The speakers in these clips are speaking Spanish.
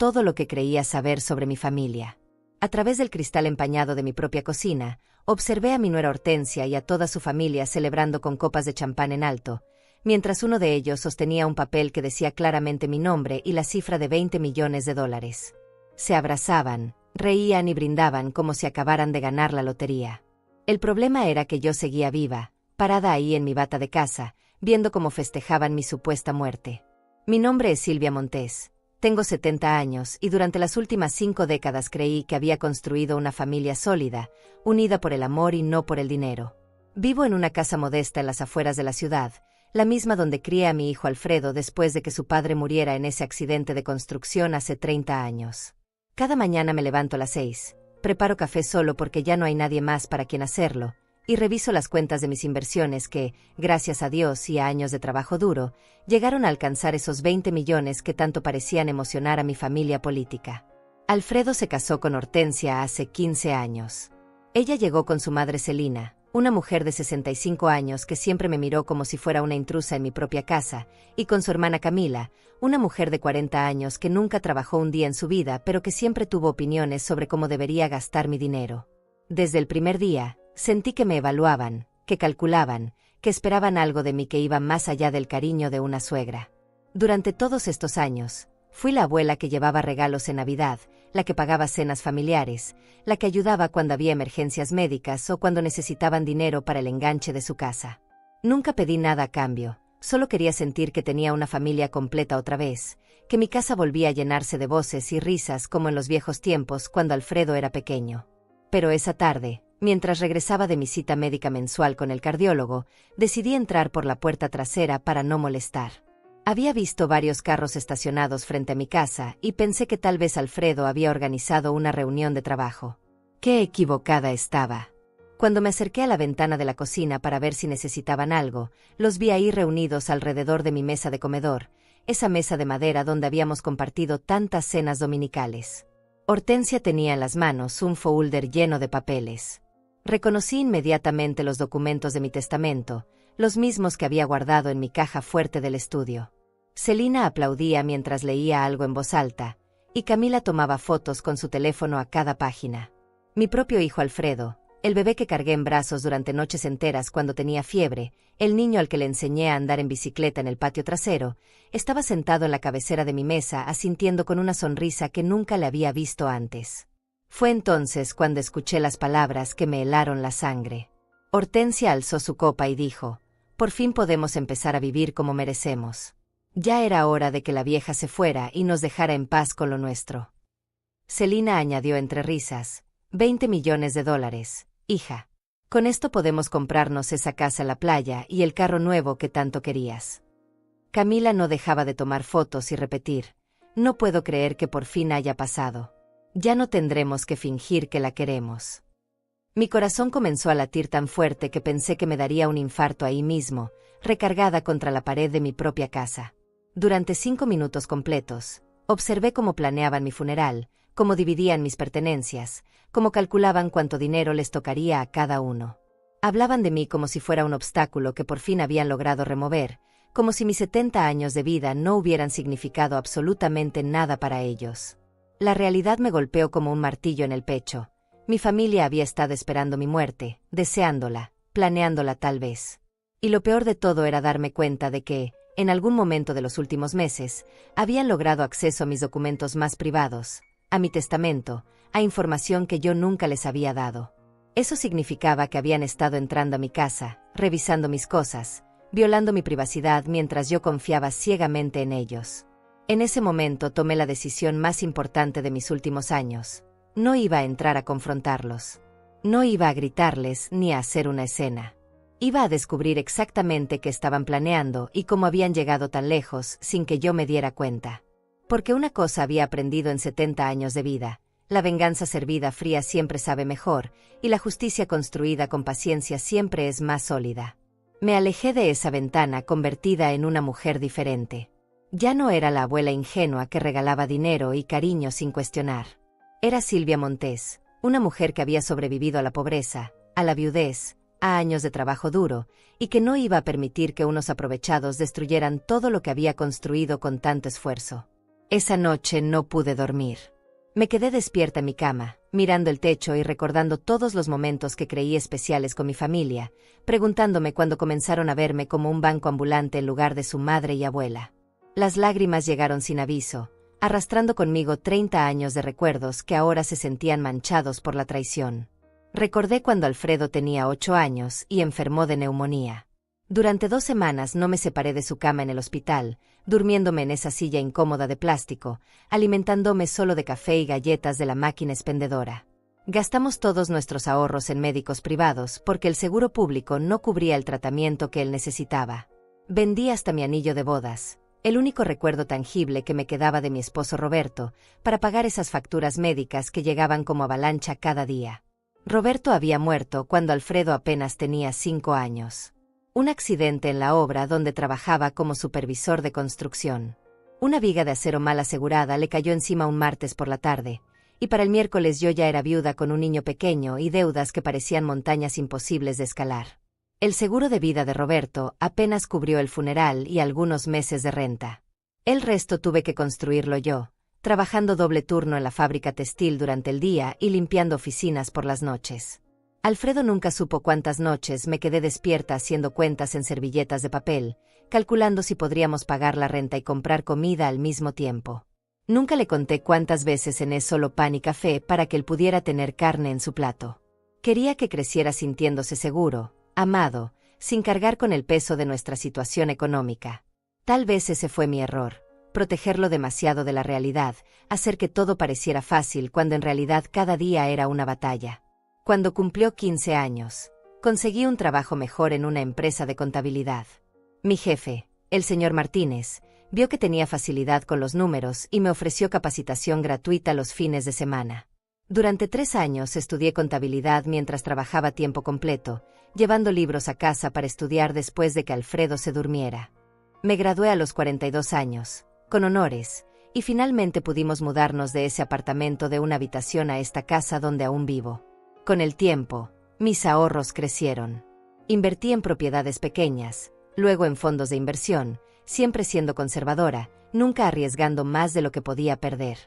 todo lo que creía saber sobre mi familia. A través del cristal empañado de mi propia cocina, observé a mi nuera Hortensia y a toda su familia celebrando con copas de champán en alto, mientras uno de ellos sostenía un papel que decía claramente mi nombre y la cifra de $20 millones. Se abrazaban, reían y brindaban como si acabaran de ganar la lotería. El problema era que yo seguía viva, parada ahí en mi bata de casa, viendo cómo festejaban mi supuesta muerte. Mi nombre es Silvia Montes. Tengo 70 años y durante las últimas 5 décadas creí que había construido una familia sólida, unida por el amor y no por el dinero. Vivo en una casa modesta en las afueras de la ciudad, la misma donde crié a mi hijo Alfredo después de que su padre muriera en ese accidente de construcción hace 30 años. Cada mañana me levanto a las 6, preparo café solo porque ya no hay nadie más para quien hacerlo, y reviso las cuentas de mis inversiones que, gracias a Dios y a años de trabajo duro, llegaron a alcanzar esos 20 millones que tanto parecían emocionar a mi familia política. Alfredo se casó con Hortensia hace 15 años. Ella llegó con su madre Celina, una mujer de 65 años que siempre me miró como si fuera una intrusa en mi propia casa, y con su hermana Camila, una mujer de 40 años que nunca trabajó un día en su vida pero que siempre tuvo opiniones sobre cómo debería gastar mi dinero. Desde el primer día, sentí que me evaluaban, que calculaban, que esperaban algo de mí que iba más allá del cariño de una suegra. Durante todos estos años, fui la abuela que llevaba regalos en Navidad, la que pagaba cenas familiares, la que ayudaba cuando había emergencias médicas o cuando necesitaban dinero para el enganche de su casa. Nunca pedí nada a cambio, solo quería sentir que tenía una familia completa otra vez, que mi casa volvía a llenarse de voces y risas como en los viejos tiempos cuando Alfredo era pequeño. Pero esa tarde, mientras regresaba de mi cita médica mensual con el cardiólogo, decidí entrar por la puerta trasera para no molestar. Había visto varios carros estacionados frente a mi casa y pensé que tal vez Alfredo había organizado una reunión de trabajo. ¡Qué equivocada estaba! Cuando me acerqué a la ventana de la cocina para ver si necesitaban algo, los vi ahí reunidos alrededor de mi mesa de comedor, esa mesa de madera donde habíamos compartido tantas cenas dominicales. Hortensia tenía en las manos un folder lleno de papeles. Reconocí inmediatamente los documentos de mi testamento, los mismos que había guardado en mi caja fuerte del estudio. Celina aplaudía mientras leía algo en voz alta, y Camila tomaba fotos con su teléfono a cada página. Mi propio hijo Alfredo, el bebé que cargué en brazos durante noches enteras cuando tenía fiebre, el niño al que le enseñé a andar en bicicleta en el patio trasero, estaba sentado en la cabecera de mi mesa asintiendo con una sonrisa que nunca le había visto antes. Fue entonces cuando escuché las palabras que me helaron la sangre. Hortensia alzó su copa y dijo: «Por fin podemos empezar a vivir como merecemos. Ya era hora de que la vieja se fuera y nos dejara en paz con lo nuestro». Celina añadió entre risas: $20 millones, hija. Con esto podemos comprarnos esa casa en la playa y el carro nuevo que tanto querías. Camila no dejaba de tomar fotos y repetir: «No puedo creer que por fin haya pasado. Ya no tendremos que fingir que la queremos». Mi corazón comenzó a latir tan fuerte que pensé que me daría un infarto ahí mismo, recargada contra la pared de mi propia casa. Durante 5 minutos completos, observé cómo planeaban mi funeral, cómo dividían mis pertenencias, cómo calculaban cuánto dinero les tocaría a cada uno. Hablaban de mí como si fuera un obstáculo que por fin habían logrado remover, como si mis 70 años de vida no hubieran significado absolutamente nada para ellos. La realidad me golpeó como un martillo en el pecho. Mi familia había estado esperando mi muerte, deseándola, planeándola tal vez. Y lo peor de todo era darme cuenta de que, en algún momento de los últimos meses, habían logrado acceso a mis documentos más privados, a mi testamento, a información que yo nunca les había dado. Eso significaba que habían estado entrando a mi casa, revisando mis cosas, violando mi privacidad mientras yo confiaba ciegamente en ellos. En ese momento tomé la decisión más importante de mis últimos años. No iba a entrar a confrontarlos. No iba a gritarles ni a hacer una escena. Iba a descubrir exactamente qué estaban planeando y cómo habían llegado tan lejos sin que yo me diera cuenta. Porque una cosa había aprendido en 70 años de vida: la venganza servida fría siempre sabe mejor, y la justicia construida con paciencia siempre es más sólida. Me alejé de esa ventana convertida en una mujer diferente. Ya no era la abuela ingenua que regalaba dinero y cariño sin cuestionar. Era Silvia Montes, una mujer que había sobrevivido a la pobreza, a la viudez, a años de trabajo duro, y que no iba a permitir que unos aprovechados destruyeran todo lo que había construido con tanto esfuerzo. Esa noche no pude dormir. Me quedé despierta en mi cama, mirando el techo y recordando todos los momentos que creí especiales con mi familia, preguntándome cuándo comenzaron a verme como un banco ambulante en lugar de su madre y abuela. Las lágrimas llegaron sin aviso, arrastrando conmigo 30 años de recuerdos que ahora se sentían manchados por la traición. Recordé cuando Alfredo tenía 8 años y enfermó de neumonía. Durante 2 semanas no me separé de su cama en el hospital, durmiéndome en esa silla incómoda de plástico, alimentándome solo de café y galletas de la máquina expendedora. Gastamos todos nuestros ahorros en médicos privados porque el seguro público no cubría el tratamiento que él necesitaba. Vendí hasta mi anillo de bodas, el único recuerdo tangible que me quedaba de mi esposo Roberto, para pagar esas facturas médicas que llegaban como avalancha cada día. Roberto había muerto cuando Alfredo apenas tenía 5 años. Un accidente en la obra donde trabajaba como supervisor de construcción. Una viga de acero mal asegurada le cayó encima un martes por la tarde, y para el miércoles yo ya era viuda con un niño pequeño y deudas que parecían montañas imposibles de escalar. El seguro de vida de Roberto apenas cubrió el funeral y algunos meses de renta. El resto tuve que construirlo yo, trabajando doble turno en la fábrica textil durante el día y limpiando oficinas por las noches. Alfredo nunca supo cuántas noches me quedé despierta haciendo cuentas en servilletas de papel, calculando si podríamos pagar la renta y comprar comida al mismo tiempo. Nunca le conté cuántas veces cené solo pan y café para que él pudiera tener carne en su plato. Quería que creciera sintiéndose seguro, amado, sin cargar con el peso de nuestra situación económica. Tal vez ese fue mi error, protegerlo demasiado de la realidad, hacer que todo pareciera fácil cuando en realidad cada día era una batalla. Cuando cumplió 15 años, conseguí un trabajo mejor en una empresa de contabilidad. Mi jefe, el señor Martínez, vio que tenía facilidad con los números y me ofreció capacitación gratuita los fines de semana. Durante 3 años estudié contabilidad mientras trabajaba a tiempo completo, llevando libros a casa para estudiar después de que Alfredo se durmiera. Me gradué a los 42 años, con honores, y finalmente pudimos mudarnos de ese apartamento de una habitación a esta casa donde aún vivo. Con el tiempo, mis ahorros crecieron. Invertí en propiedades pequeñas, luego en fondos de inversión, siempre siendo conservadora, nunca arriesgando más de lo que podía perder.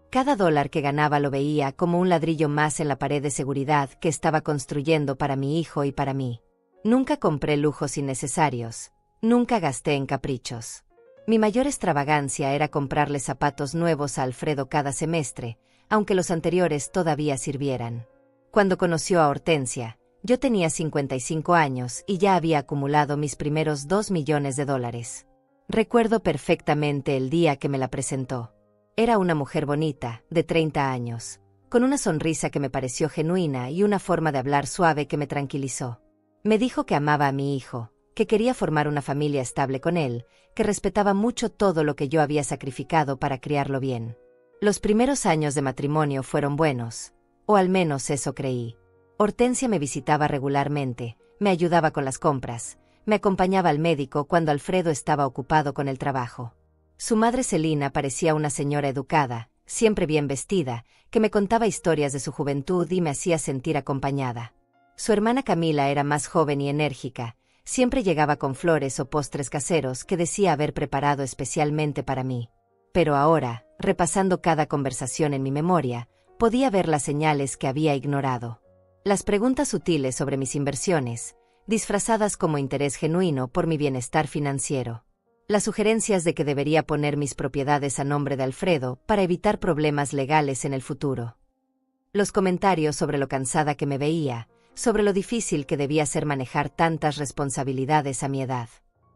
Cada dólar que ganaba lo veía como un ladrillo más en la pared de seguridad que estaba construyendo para mi hijo y para mí. Nunca compré lujos innecesarios, nunca gasté en caprichos. Mi mayor extravagancia era comprarle zapatos nuevos a Alfredo cada semestre, aunque los anteriores todavía sirvieran. Cuando conoció a Hortensia, yo tenía 55 años y ya había acumulado mis primeros $2 millones. Recuerdo perfectamente el día que me la presentó. Era una mujer bonita, de 30 años, con una sonrisa que me pareció genuina y una forma de hablar suave que me tranquilizó. Me dijo que amaba a mi hijo, que quería formar una familia estable con él, que respetaba mucho todo lo que yo había sacrificado para criarlo bien. Los primeros años de matrimonio fueron buenos, o al menos eso creí. Hortensia me visitaba regularmente, me ayudaba con las compras, me acompañaba al médico cuando Alfredo estaba ocupado con el trabajo. Su madre Celina parecía una señora educada, siempre bien vestida, que me contaba historias de su juventud y me hacía sentir acompañada. Su hermana Camila era más joven y enérgica, siempre llegaba con flores o postres caseros que decía haber preparado especialmente para mí. Pero ahora, repasando cada conversación en mi memoria, podía ver las señales que había ignorado. Las preguntas sutiles sobre mis inversiones, disfrazadas como interés genuino por mi bienestar financiero. Las sugerencias de que debería poner mis propiedades a nombre de Alfredo para evitar problemas legales en el futuro. Los comentarios sobre lo cansada que me veía, sobre lo difícil que debía ser manejar tantas responsabilidades a mi edad.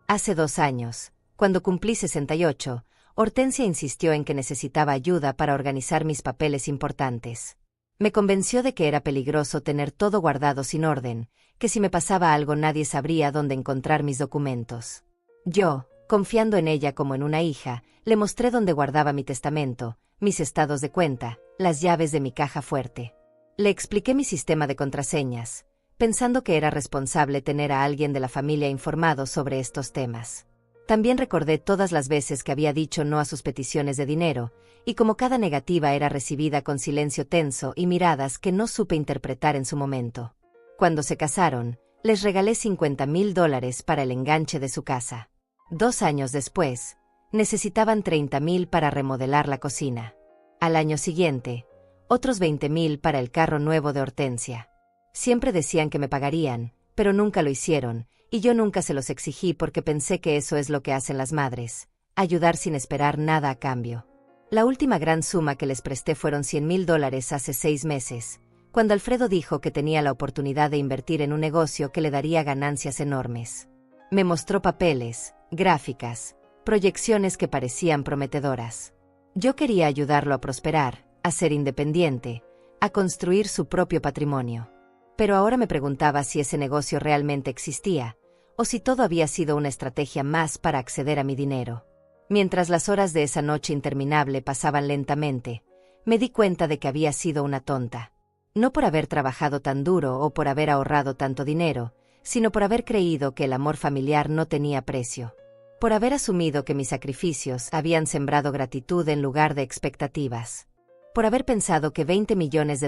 Hace 2 años, cuando cumplí 68, Hortensia insistió en que necesitaba ayuda para organizar mis papeles importantes. Me convenció de que era peligroso tener todo guardado sin orden, que si me pasaba algo nadie sabría dónde encontrar mis documentos. Yo, confiando en ella como en una hija, le mostré dónde guardaba mi testamento, mis estados de cuenta, las llaves de mi caja fuerte. Le expliqué mi sistema de contraseñas, pensando que era responsable tener a alguien de la familia informado sobre estos temas. También recordé todas las veces que había dicho no a sus peticiones de dinero, y como cada negativa era recibida con silencio tenso y miradas que no supe interpretar en su momento. Cuando se casaron, les regalé $50,000 para el enganche de su casa. 2 años después, Necesitaban 30,000 para remodelar la cocina. Al año siguiente, otros 20,000 para el carro nuevo de Hortensia. Siempre decían que me pagarían, pero nunca lo hicieron, y yo nunca se los exigí porque pensé que eso es lo que hacen las madres, ayudar sin esperar nada a cambio. La última gran suma que les presté fueron $100,000 hace 6 meses, cuando Alfredo dijo que tenía la oportunidad de invertir en un negocio que le daría ganancias enormes. Me mostró papeles, gráficas, proyecciones que parecían prometedoras. Yo quería ayudarlo a prosperar, a ser independiente, a construir su propio patrimonio. Pero ahora me preguntaba si ese negocio realmente existía, o si todo había sido una estrategia más para acceder a mi dinero. Mientras las horas de esa noche interminable pasaban lentamente, me di cuenta de que había sido una tonta. No por haber trabajado tan duro o por haber ahorrado tanto dinero, sino por haber creído que el amor familiar no tenía precio. Por haber asumido que mis sacrificios habían sembrado gratitud en lugar de expectativas. Por haber pensado que $20 millones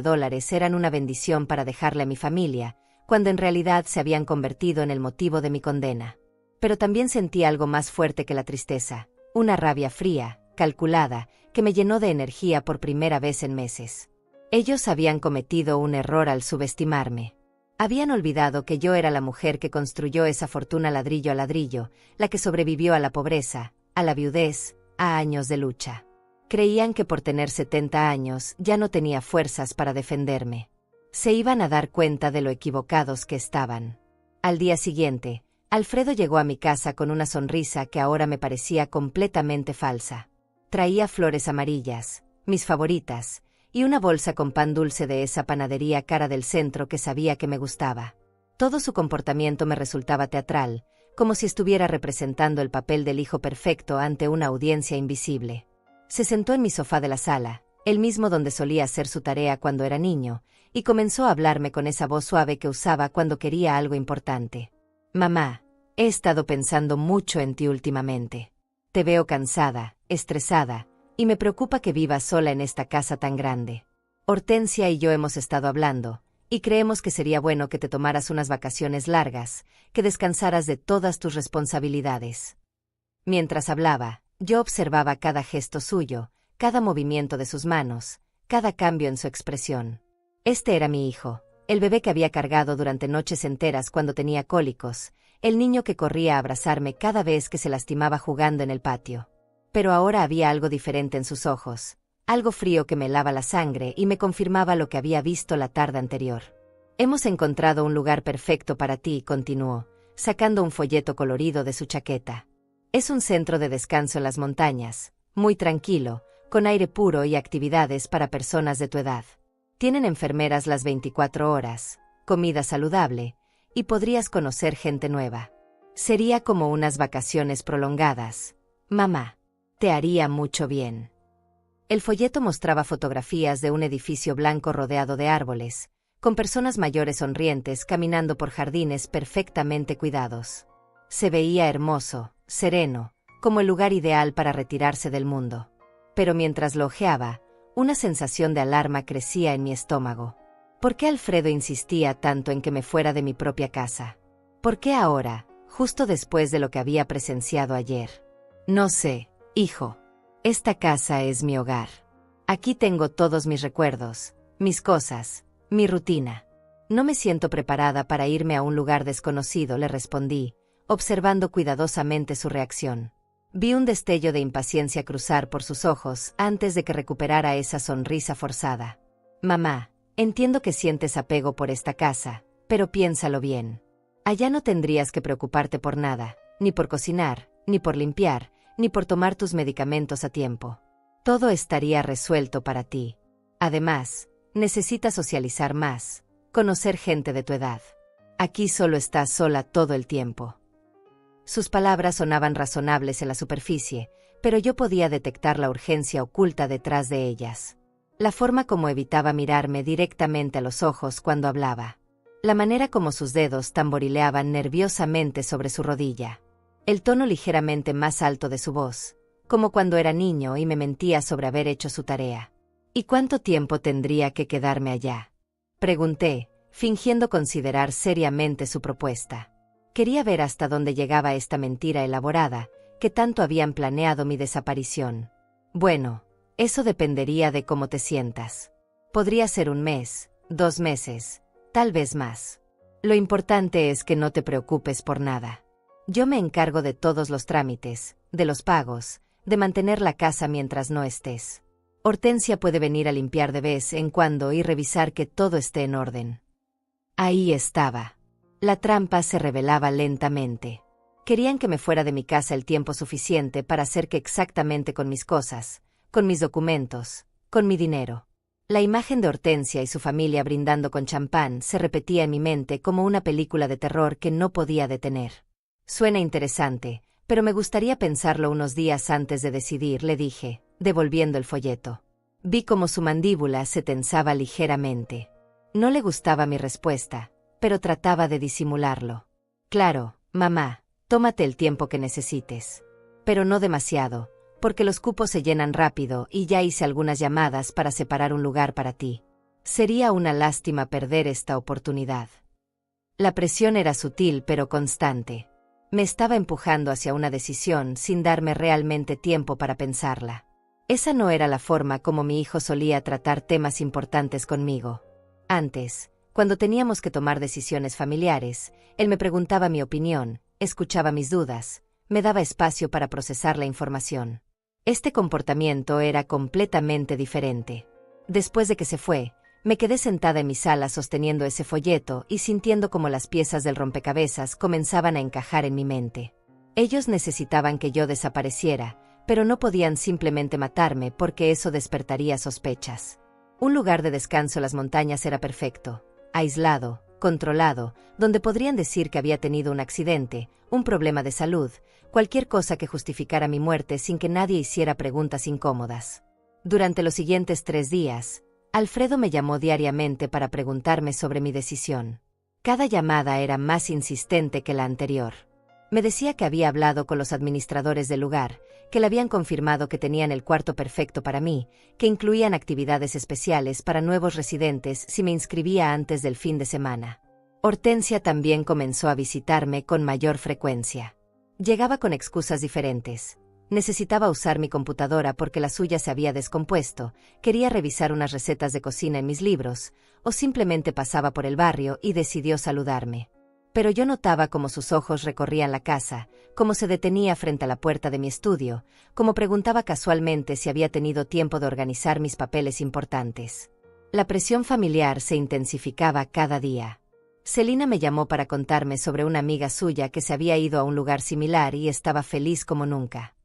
eran una bendición para dejarle a mi familia, cuando en realidad se habían convertido en el motivo de mi condena. Pero también sentí algo más fuerte que la tristeza, una rabia fría, calculada, que me llenó de energía por primera vez en meses. Ellos habían cometido un error al subestimarme. Habían olvidado que yo era la mujer que construyó esa fortuna ladrillo a ladrillo, la que sobrevivió a la pobreza, a la viudez, a años de lucha. Creían que por tener 70 años ya no tenía fuerzas para defenderme. Se iban a dar cuenta de lo equivocados que estaban. Al día siguiente, Alfredo llegó a mi casa con una sonrisa que ahora me parecía completamente falsa. Traía flores amarillas, mis favoritas, y una bolsa con pan dulce de esa panadería cara del centro que sabía que me gustaba. Todo su comportamiento me resultaba teatral, como si estuviera representando el papel del hijo perfecto ante una audiencia invisible. Se sentó en mi sofá de la sala, el mismo donde solía hacer su tarea cuando era niño, y comenzó a hablarme con esa voz suave que usaba cuando quería algo importante. «Mamá, he estado pensando mucho en ti últimamente. Te veo cansada, estresada, y me preocupa que vivas sola en esta casa tan grande. Hortensia y yo hemos estado hablando, y creemos que sería bueno que te tomaras unas vacaciones largas, que descansaras de todas tus responsabilidades». Mientras hablaba, yo observaba cada gesto suyo, cada movimiento de sus manos, cada cambio en su expresión. Este era mi hijo, el bebé que había cargado durante noches enteras cuando tenía cólicos, el niño que corría a abrazarme cada vez que se lastimaba jugando en el patio. Pero ahora había algo diferente en sus ojos, algo frío que me helaba la sangre y me confirmaba lo que había visto la tarde anterior. «Hemos encontrado un lugar perfecto para ti», continuó, sacando un folleto colorido de su chaqueta. «Es un centro de descanso en las montañas, muy tranquilo, con aire puro y actividades para personas de tu edad. Tienen enfermeras las 24 horas, comida saludable, y podrías conocer gente nueva. Sería como unas vacaciones prolongadas. Mamá, te haría mucho bien». El folleto mostraba fotografías de un edificio blanco rodeado de árboles, con personas mayores sonrientes caminando por jardines perfectamente cuidados. Se veía hermoso, sereno, como el lugar ideal para retirarse del mundo. Pero mientras lo hojeaba, una sensación de alarma crecía en mi estómago. ¿Por qué Alfredo insistía tanto en que me fuera de mi propia casa? ¿Por qué ahora, justo después de lo que había presenciado ayer? No sé, hijo. Esta casa es mi hogar. Aquí tengo todos mis recuerdos, mis cosas, mi rutina. No me siento preparada para irme a un lugar desconocido, le respondí, observando cuidadosamente su reacción. Vi un destello de impaciencia cruzar por sus ojos antes de que recuperara esa sonrisa forzada. «Mamá, entiendo que sientes apego por esta casa, pero piénsalo bien. Allá no tendrías que preocuparte por nada, ni por cocinar, ni por limpiar, ni por tomar tus medicamentos a tiempo. Todo estaría resuelto para ti. Además, necesitas socializar más, conocer gente de tu edad. Aquí solo estás sola todo el tiempo». Sus palabras sonaban razonables en la superficie, pero yo podía detectar la urgencia oculta detrás de ellas. La forma como evitaba mirarme directamente a los ojos cuando hablaba. La manera como sus dedos tamborileaban nerviosamente sobre su rodilla. El tono ligeramente más alto de su voz, como cuando era niño y me mentía sobre haber hecho su tarea. «¿Y cuánto tiempo tendría que quedarme allá?», pregunté, fingiendo considerar seriamente su propuesta. Quería ver hasta dónde llegaba esta mentira elaborada, que tanto habían planeado mi desaparición. Bueno, eso dependería de cómo te sientas. Podría ser 1 mes, 2 meses, tal vez más. Lo importante es que no te preocupes por nada. Yo me encargo de todos los trámites, de los pagos, de mantener la casa mientras no estés. Hortensia puede venir a limpiar de vez en cuando y revisar que todo esté en orden. Ahí estaba. La trampa se revelaba lentamente. Querían que me fuera de mi casa el tiempo suficiente para hacer que exactamente con mis cosas, con mis documentos, con mi dinero. La imagen de Hortensia y su familia brindando con champán se repetía en mi mente como una película de terror que no podía detener. Suena interesante, pero me gustaría pensarlo unos días antes de decidir, le dije, devolviendo el folleto. Vi cómo su mandíbula se tensaba ligeramente. No le gustaba mi respuesta, pero trataba de disimularlo. Claro, mamá, tómate el tiempo que necesites. Pero no demasiado, porque los cupos se llenan rápido y ya hice algunas llamadas para separar un lugar para ti. Sería una lástima perder esta oportunidad. La presión era sutil pero constante. Me estaba empujando hacia una decisión sin darme realmente tiempo para pensarla. Esa no era la forma como mi hijo solía tratar temas importantes conmigo. Antes, cuando teníamos que tomar decisiones familiares, él me preguntaba mi opinión, escuchaba mis dudas, me daba espacio para procesar la información. Este comportamiento era completamente diferente. Después de que se fue, me quedé sentada en mi sala sosteniendo ese folleto y sintiendo como las piezas del rompecabezas comenzaban a encajar en mi mente. Ellos necesitaban que yo desapareciera, pero no podían simplemente matarme porque eso despertaría sospechas. Un lugar de descanso en las montañas era perfecto, aislado, controlado, donde podrían decir que había tenido un accidente, un problema de salud, cualquier cosa que justificara mi muerte sin que nadie hiciera preguntas incómodas. Durante los siguientes 3 días, Alfredo me llamó diariamente para preguntarme sobre mi decisión. Cada llamada era más insistente que la anterior. Me decía que había hablado con los administradores del lugar, que le habían confirmado que tenían el cuarto perfecto para mí, que incluían actividades especiales para nuevos residentes si me inscribía antes del fin de semana. Hortensia también comenzó a visitarme con mayor frecuencia. Llegaba con excusas diferentes. Necesitaba usar mi computadora porque la suya se había descompuesto, quería revisar unas recetas de cocina en mis libros, o simplemente pasaba por el barrio y decidió saludarme. Pero yo notaba cómo sus ojos recorrían la casa, cómo se detenía frente a la puerta de mi estudio, cómo preguntaba casualmente si había tenido tiempo de organizar mis papeles importantes. La presión familiar se intensificaba cada día. Celina me llamó para contarme sobre una amiga suya que se había ido a un lugar similar y estaba feliz como nunca.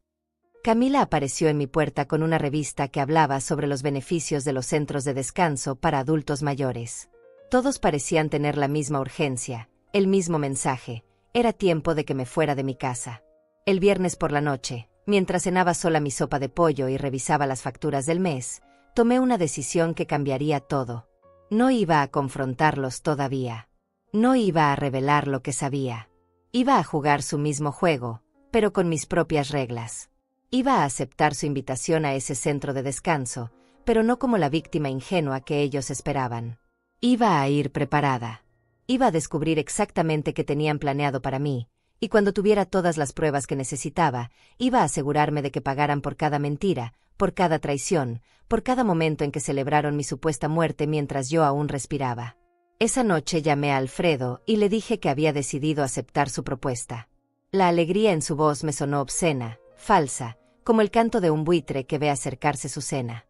Camila apareció en mi puerta con una revista que hablaba sobre los beneficios de los centros de descanso para adultos mayores. Todos parecían tener la misma urgencia, el mismo mensaje: era tiempo de que me fuera de mi casa. El viernes por la noche, mientras cenaba sola mi sopa de pollo y revisaba las facturas del mes, tomé una decisión que cambiaría todo. No iba a confrontarlos todavía. No iba a revelar lo que sabía. Iba a jugar su mismo juego, pero con mis propias reglas. Iba a aceptar su invitación a ese centro de descanso, pero no como la víctima ingenua que ellos esperaban. Iba a ir preparada. Iba a descubrir exactamente qué tenían planeado para mí, y cuando tuviera todas las pruebas que necesitaba, iba a asegurarme de que pagaran por cada mentira, por cada traición, por cada momento en que celebraron mi supuesta muerte mientras yo aún respiraba. Esa noche llamé a Alfredo y le dije que había decidido aceptar su propuesta. La alegría en su voz me sonó obscena, falsa, como el canto de un buitre que ve acercarse su cena.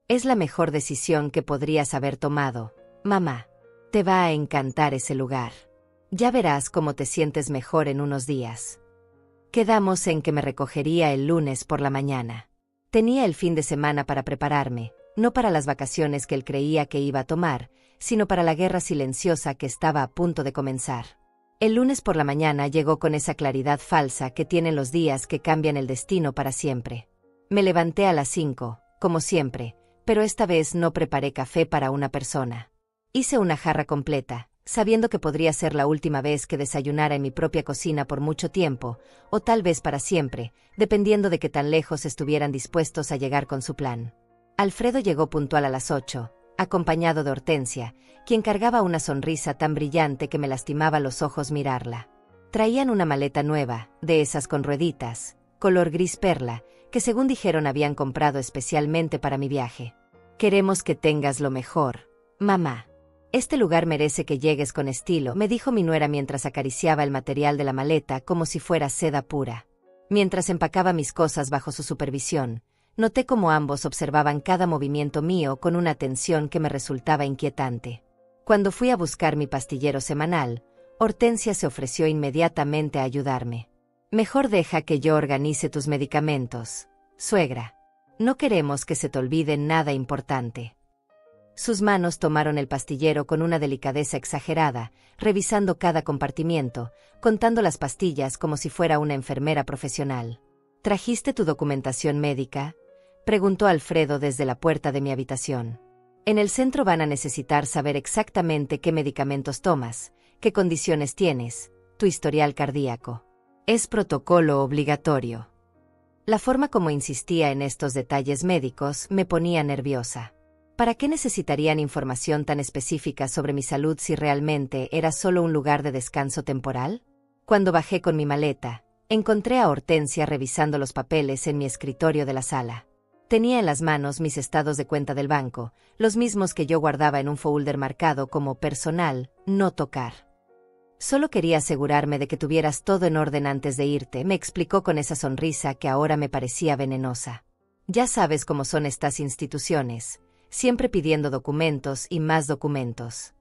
Es la mejor decisión que podrías haber tomado, mamá. Te va a encantar ese lugar. Ya verás cómo te sientes mejor en unos días. Quedamos en que me recogería el lunes por la mañana. Tenía el fin de semana para prepararme, no para las vacaciones que él creía que iba a tomar, sino para la guerra silenciosa que estaba a punto de comenzar. El lunes por la mañana llegó con esa claridad falsa que tienen los días que cambian el destino para siempre. Me levanté a las 5, como siempre, pero esta vez no preparé café para una persona. Hice una jarra completa, sabiendo que podría ser la última vez que desayunara en mi propia cocina por mucho tiempo, o tal vez para siempre, dependiendo de qué tan lejos estuvieran dispuestos a llegar con su plan. Alfredo llegó puntual a las 8, acompañado de Hortensia, quien cargaba una sonrisa tan brillante que me lastimaba los ojos mirarla. Traían una maleta nueva, de esas con rueditas, color gris perla, que según dijeron habían comprado especialmente para mi viaje. Queremos que tengas lo mejor, mamá. Este lugar merece que llegues con estilo, me dijo mi nuera mientras acariciaba el material de la maleta como si fuera seda pura. Mientras empacaba mis cosas bajo su supervisión, noté cómo ambos observaban cada movimiento mío con una atención que me resultaba inquietante. Cuando fui a buscar mi pastillero semanal, Hortensia se ofreció inmediatamente a ayudarme. Mejor deja que yo organice tus medicamentos, suegra. No queremos que se te olvide nada importante. Sus manos tomaron el pastillero con una delicadeza exagerada, revisando cada compartimiento, contando las pastillas como si fuera una enfermera profesional. ¿Trajiste tu documentación médica?, preguntó Alfredo desde la puerta de mi habitación. En el centro van a necesitar saber exactamente qué medicamentos tomas, qué condiciones tienes, tu historial cardíaco. Es protocolo obligatorio. La forma como insistía en estos detalles médicos me ponía nerviosa. ¿Para qué necesitarían información tan específica sobre mi salud si realmente era solo un lugar de descanso temporal? Cuando bajé con mi maleta, encontré a Hortensia revisando los papeles en mi escritorio de la sala. Tenía en las manos mis estados de cuenta del banco, los mismos que yo guardaba en un folder marcado como personal, no tocar. Solo quería asegurarme de que tuvieras todo en orden antes de irte, me explicó con esa sonrisa que ahora me parecía venenosa. Ya sabes cómo son estas instituciones, siempre pidiendo documentos y más documentos.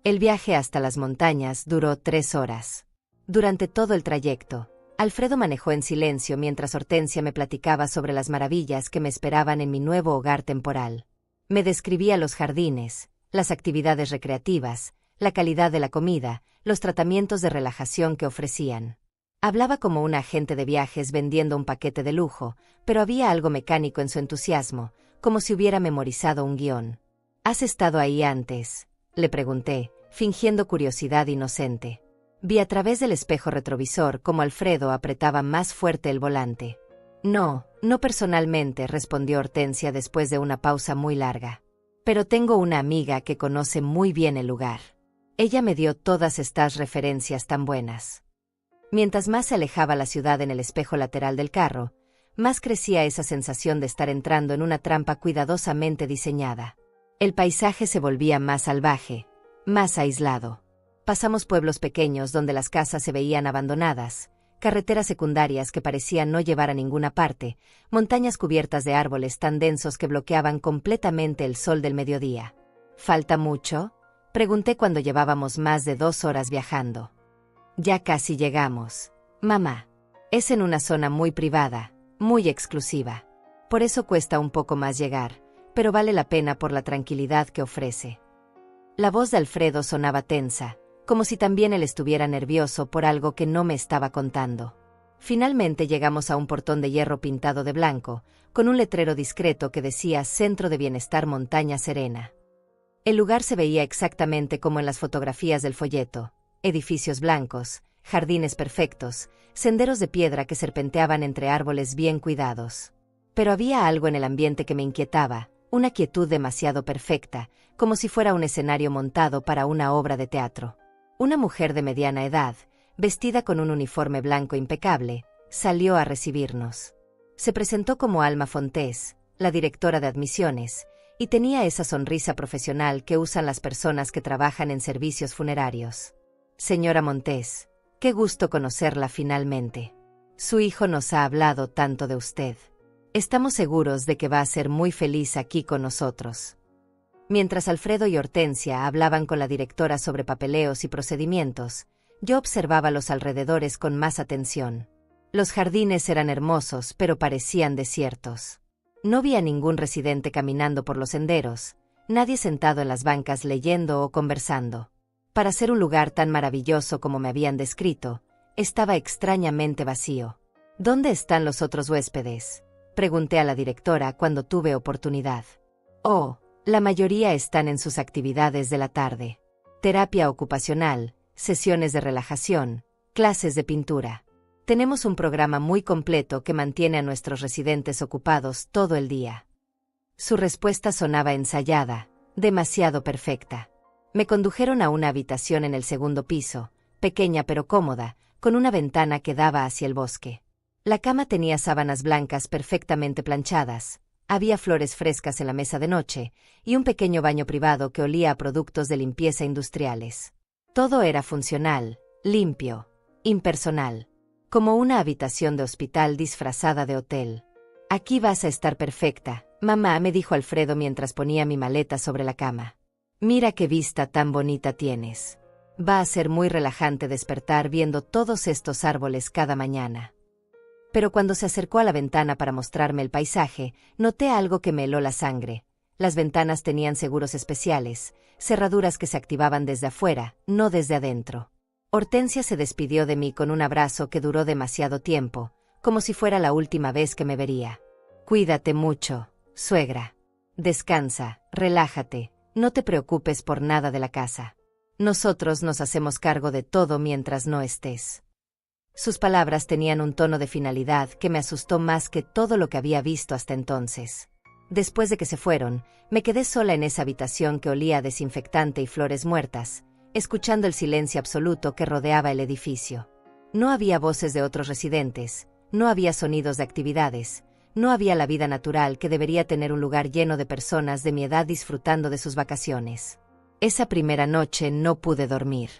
El viaje hasta las montañas duró 3 horas. Durante todo el trayecto, Alfredo manejó en silencio mientras Hortensia me platicaba sobre las maravillas que me esperaban en mi nuevo hogar temporal. Me describía los jardines, las actividades recreativas, la calidad de la comida, los tratamientos de relajación que ofrecían. Hablaba como un agente de viajes vendiendo un paquete de lujo, pero había algo mecánico en su entusiasmo, como si hubiera memorizado un guión. ¿Has estado ahí antes?, le pregunté, fingiendo curiosidad inocente. Vi a través del espejo retrovisor cómo Alfredo apretaba más fuerte el volante. No personalmente, respondió Hortensia después de una pausa muy larga. Pero tengo una amiga que conoce muy bien el lugar. Ella me dio todas estas referencias tan buenas. Mientras más se alejaba la ciudad en el espejo lateral del carro, más crecía esa sensación de estar entrando en una trampa cuidadosamente diseñada. El paisaje se volvía más salvaje, más aislado. Pasamos pueblos pequeños donde las casas se veían abandonadas, carreteras secundarias que parecían no llevar a ninguna parte, montañas cubiertas de árboles tan densos que bloqueaban completamente el sol del mediodía. ¿Falta mucho?, pregunté cuando llevábamos más de 2 horas viajando. Ya casi llegamos, mamá. Es en una zona muy privada, muy exclusiva. Por eso cuesta un poco más llegar, pero vale la pena por la tranquilidad que ofrece. La voz de Alfredo sonaba tensa, como si también él estuviera nervioso por algo que no me estaba contando. Finalmente llegamos a un portón de hierro pintado de blanco, con un letrero discreto que decía Centro de Bienestar Montaña Serena. El lugar se veía exactamente como en las fotografías del folleto: edificios blancos, jardines perfectos, senderos de piedra que serpenteaban entre árboles bien cuidados. Pero había algo en el ambiente que me inquietaba, una quietud demasiado perfecta, como si fuera un escenario montado para una obra de teatro. Una mujer de mediana edad, vestida con un uniforme blanco impecable, salió a recibirnos. Se presentó como Alma Fontés, la directora de admisiones, y tenía esa sonrisa profesional que usan las personas que trabajan en servicios funerarios. Señora Montés, qué gusto conocerla finalmente. Su hijo nos ha hablado tanto de usted. Estamos seguros de que va a ser muy feliz aquí con nosotros. Mientras Alfredo y Hortensia hablaban con la directora sobre papeleos y procedimientos, yo observaba los alrededores con más atención. Los jardines eran hermosos, pero parecían desiertos. No vi a ningún residente caminando por los senderos, nadie sentado en las bancas leyendo o conversando. Para ser un lugar tan maravilloso como me habían descrito, estaba extrañamente vacío. ¿Dónde están los otros huéspedes?, pregunté a la directora cuando tuve oportunidad. Oh, la mayoría están en sus actividades de la tarde. Terapia ocupacional, sesiones de relajación, clases de pintura. Tenemos un programa muy completo que mantiene a nuestros residentes ocupados todo el día. Su respuesta sonaba ensayada, demasiado perfecta. Me condujeron a una habitación en el segundo piso, pequeña pero cómoda, con una ventana que daba hacia el bosque. La cama tenía sábanas blancas perfectamente planchadas, había flores frescas en la mesa de noche y un pequeño baño privado que olía a productos de limpieza industriales. Todo era funcional, limpio, impersonal, como una habitación de hospital disfrazada de hotel. «Aquí vas a estar perfecta», mamá me dijo Alfredo mientras ponía mi maleta sobre la cama. «Mira qué vista tan bonita tienes. Va a ser muy relajante despertar viendo todos estos árboles cada mañana». Pero cuando se acercó a la ventana para mostrarme el paisaje, noté algo que me heló la sangre. Las ventanas tenían seguros especiales, cerraduras que se activaban desde afuera, no desde adentro. Hortensia se despidió de mí con un abrazo que duró demasiado tiempo, como si fuera la última vez que me vería. «Cuídate mucho, suegra. Descansa, relájate, no te preocupes por nada de la casa. Nosotros nos hacemos cargo de todo mientras no estés». Sus palabras tenían un tono de finalidad que me asustó más que todo lo que había visto hasta entonces. Después de que se fueron, me quedé sola en esa habitación que olía a desinfectante y flores muertas, escuchando el silencio absoluto que rodeaba el edificio. No había voces de otros residentes, no había sonidos de actividades, no había la vida natural que debería tener un lugar lleno de personas de mi edad disfrutando de sus vacaciones. Esa primera noche no pude dormir.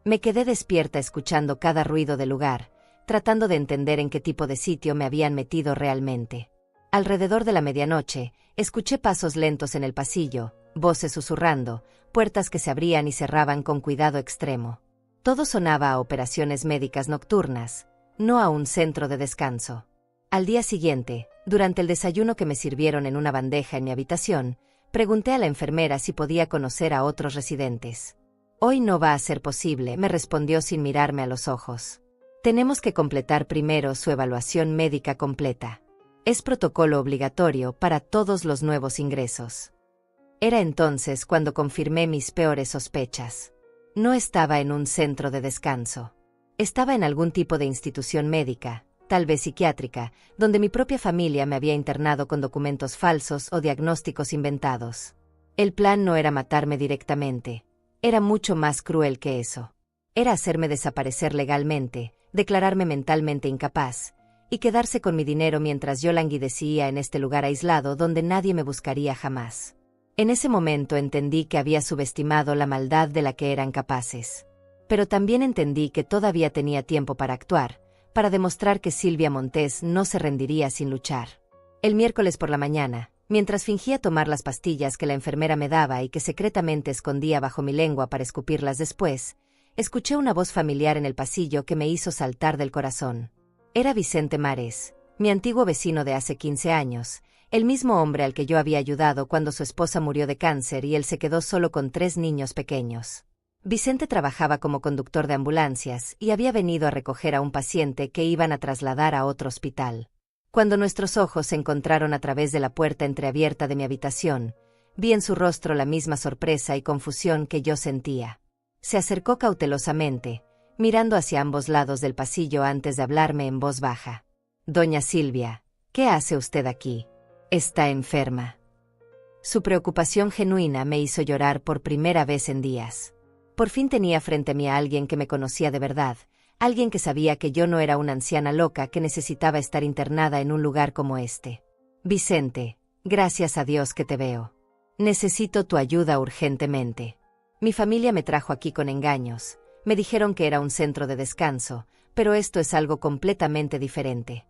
Me quedé despierta escuchando cada ruido del lugar, tratando de entender en qué tipo de sitio me habían metido realmente. Alrededor de la medianoche, escuché pasos lentos en el pasillo, voces susurrando, puertas que se abrían y cerraban con cuidado extremo. Todo sonaba a operaciones médicas nocturnas, no a un centro de descanso. Al día siguiente, durante el desayuno que me sirvieron en una bandeja en mi habitación, pregunté a la enfermera si podía conocer a otros residentes. «Hoy no va a ser posible», me respondió sin mirarme a los ojos. «Tenemos que completar primero su evaluación médica completa. Es protocolo obligatorio para todos los nuevos ingresos». Era entonces cuando confirmé mis peores sospechas. No estaba en un centro de descanso. Estaba en algún tipo de institución médica, tal vez psiquiátrica, donde mi propia familia me había internado con documentos falsos o diagnósticos inventados. El plan no era matarme directamente. Era mucho más cruel que eso. Era hacerme desaparecer legalmente, declararme mentalmente incapaz, y quedarse con mi dinero mientras yo languidecía en este lugar aislado donde nadie me buscaría jamás. En ese momento entendí que había subestimado la maldad de la que eran capaces. Pero también entendí que todavía tenía tiempo para actuar, para demostrar que Silvia Montes no se rendiría sin luchar. El miércoles por la mañana, mientras fingía tomar las pastillas que la enfermera me daba y que secretamente escondía bajo mi lengua para escupirlas después, escuché una voz familiar en el pasillo que me hizo saltar del corazón. Era Vicente Mares, mi antiguo vecino de hace 15 años, el mismo hombre al que yo había ayudado cuando su esposa murió de cáncer y él se quedó solo con 3 niños pequeños. Vicente trabajaba como conductor de ambulancias y había venido a recoger a un paciente que iban a trasladar a otro hospital. Cuando nuestros ojos se encontraron a través de la puerta entreabierta de mi habitación, vi en su rostro la misma sorpresa y confusión que yo sentía. Se acercó cautelosamente, mirando hacia ambos lados del pasillo antes de hablarme en voz baja. «Doña Silvia, ¿qué hace usted aquí? Está enferma». Su preocupación genuina me hizo llorar por primera vez en días. Por fin tenía frente a mí a alguien que me conocía de verdad, alguien que sabía que yo no era una anciana loca que necesitaba estar internada en un lugar como este. «Vicente, gracias a Dios que te veo. Necesito tu ayuda urgentemente. Mi familia me trajo aquí con engaños. Me dijeron que era un centro de descanso, pero esto es algo completamente diferente».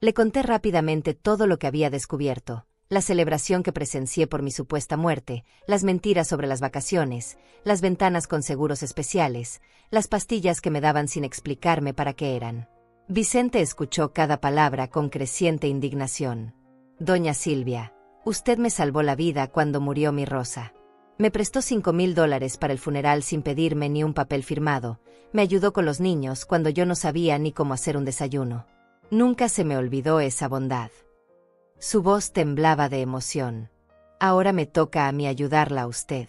Le conté rápidamente todo lo que había descubierto, la celebración que presencié por mi supuesta muerte, las mentiras sobre las vacaciones, las ventanas con seguros especiales, las pastillas que me daban sin explicarme para qué eran. Vicente escuchó cada palabra con creciente indignación. «Doña Silvia, usted me salvó la vida cuando murió mi Rosa. Me prestó $5,000 para el funeral sin pedirme ni un papel firmado, me ayudó con los niños cuando yo no sabía ni cómo hacer un desayuno. Nunca se me olvidó esa bondad». Su voz temblaba de emoción. «Ahora me toca a mí ayudarla a usted».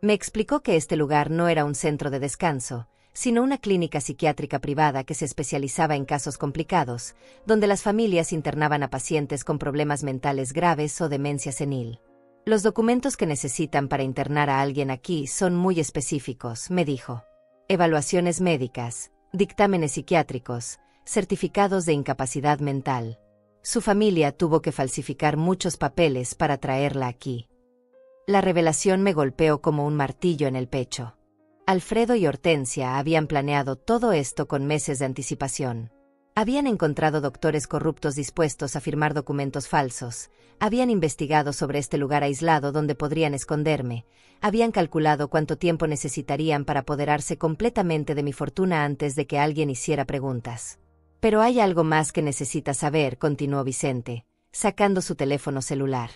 Me explicó que este lugar no era un centro de descanso, sino una clínica psiquiátrica privada que se especializaba en casos complicados, donde las familias internaban a pacientes con problemas mentales graves o demencia senil. «Los documentos que necesitan para internar a alguien aquí son muy específicos», me dijo. «Evaluaciones médicas, dictámenes psiquiátricos, certificados de incapacidad mental. Su familia tuvo que falsificar muchos papeles para traerla aquí. La revelación me golpeó como un martillo en el pecho. Alfredo y Hortensia habían planeado todo esto con meses de anticipación. Habían encontrado doctores corruptos dispuestos a firmar documentos falsos, habían investigado sobre este lugar aislado donde podrían esconderme, habían calculado cuánto tiempo necesitarían para apoderarse completamente de mi fortuna antes de que alguien hiciera preguntas. Pero hay algo más que necesitas saber, continuó Vicente, sacando su teléfono celular.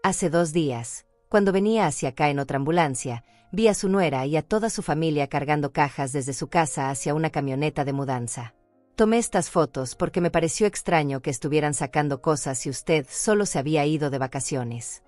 Hace 2 días, cuando venía hacia acá en otra ambulancia, vi a su nuera y a toda su familia cargando cajas desde su casa hacia una camioneta de mudanza. Tomé estas fotos porque me pareció extraño que estuvieran sacando cosas si usted solo se había ido de vacaciones.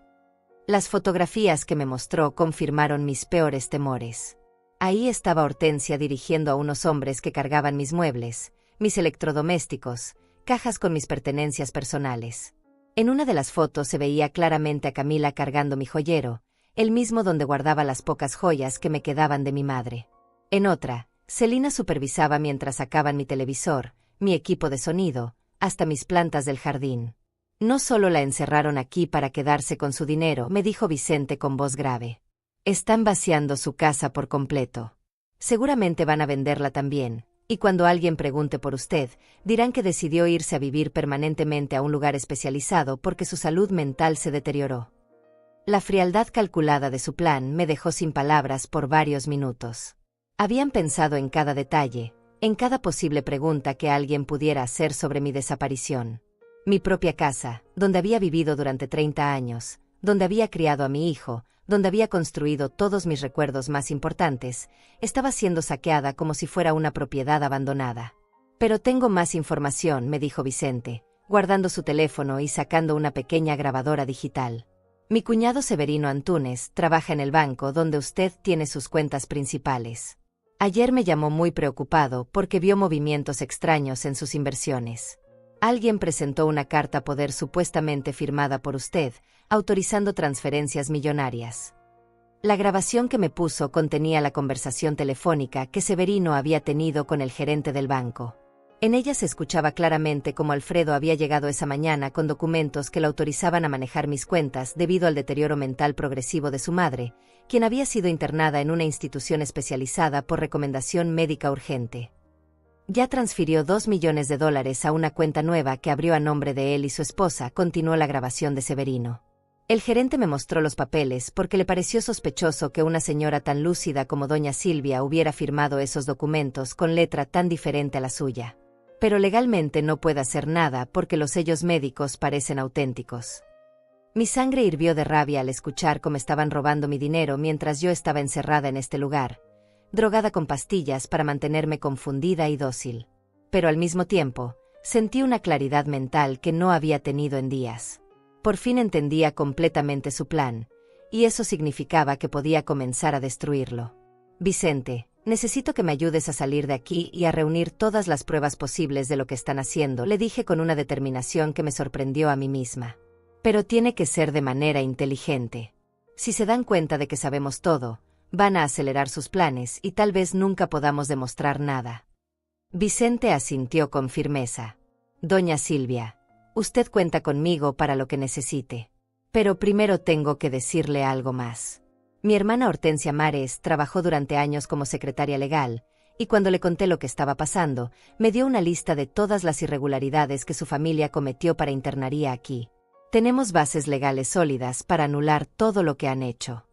Las fotografías que me mostró confirmaron mis peores temores. Ahí estaba Hortensia dirigiendo a unos hombres que cargaban mis muebles, mis electrodomésticos, cajas con mis pertenencias personales. En una de las fotos se veía claramente a Camila cargando mi joyero, el mismo donde guardaba las pocas joyas que me quedaban de mi madre. En otra, Celina supervisaba mientras sacaban mi televisor, mi equipo de sonido, hasta mis plantas del jardín. No solo la encerraron aquí para quedarse con su dinero, me dijo Vicente con voz grave. Están vaciando su casa por completo. Seguramente van a venderla también, y cuando alguien pregunte por usted, dirán que decidió irse a vivir permanentemente a un lugar especializado porque su salud mental se deterioró. La frialdad calculada de su plan me dejó sin palabras por varios minutos. Habían pensado en cada detalle, en cada posible pregunta que alguien pudiera hacer sobre mi desaparición. Mi propia casa, donde había vivido durante 30 años, donde había criado a mi hijo, donde había construido todos mis recuerdos más importantes, estaba siendo saqueada como si fuera una propiedad abandonada. Pero tengo más información, me dijo Vicente, guardando su teléfono y sacando una pequeña grabadora digital. Mi cuñado Severino Antúnez trabaja en el banco donde usted tiene sus cuentas principales. Ayer me llamó muy preocupado porque vio movimientos extraños en sus inversiones. Alguien presentó una carta poder supuestamente firmada por usted, autorizando transferencias millonarias. La grabación que me puso contenía la conversación telefónica que Severino había tenido con el gerente del banco. En ella se escuchaba claramente cómo Alfredo había llegado esa mañana con documentos que le autorizaban a manejar mis cuentas debido al deterioro mental progresivo de su madre, quien había sido internada en una institución especializada por recomendación médica urgente. Ya transfirió $2 millones a una cuenta nueva que abrió a nombre de él y su esposa, continuó la grabación de Severino. El gerente me mostró los papeles porque le pareció sospechoso que una señora tan lúcida como doña Silvia hubiera firmado esos documentos con letra tan diferente a la suya. Pero legalmente no puede hacer nada porque los sellos médicos parecen auténticos. Mi sangre hirvió de rabia al escuchar cómo estaban robando mi dinero mientras yo estaba encerrada en este lugar, drogada con pastillas para mantenerme confundida y dócil. Pero al mismo tiempo, sentí una claridad mental que no había tenido en días. Por fin entendía completamente su plan, y eso significaba que podía comenzar a destruirlo. Vicente, necesito que me ayudes a salir de aquí y a reunir todas las pruebas posibles de lo que están haciendo, le dije con una determinación que me sorprendió a mí misma. Pero tiene que ser de manera inteligente. Si se dan cuenta de que sabemos todo, van a acelerar sus planes y tal vez nunca podamos demostrar nada. Vicente asintió con firmeza. Doña Silvia, usted cuenta conmigo para lo que necesite. Pero primero tengo que decirle algo más. Mi hermana Hortensia Mares trabajó durante años como secretaria legal, y cuando le conté lo que estaba pasando, me dio una lista de todas las irregularidades que su familia cometió para internaría aquí. Tenemos bases legales sólidas para anular todo lo que han hecho.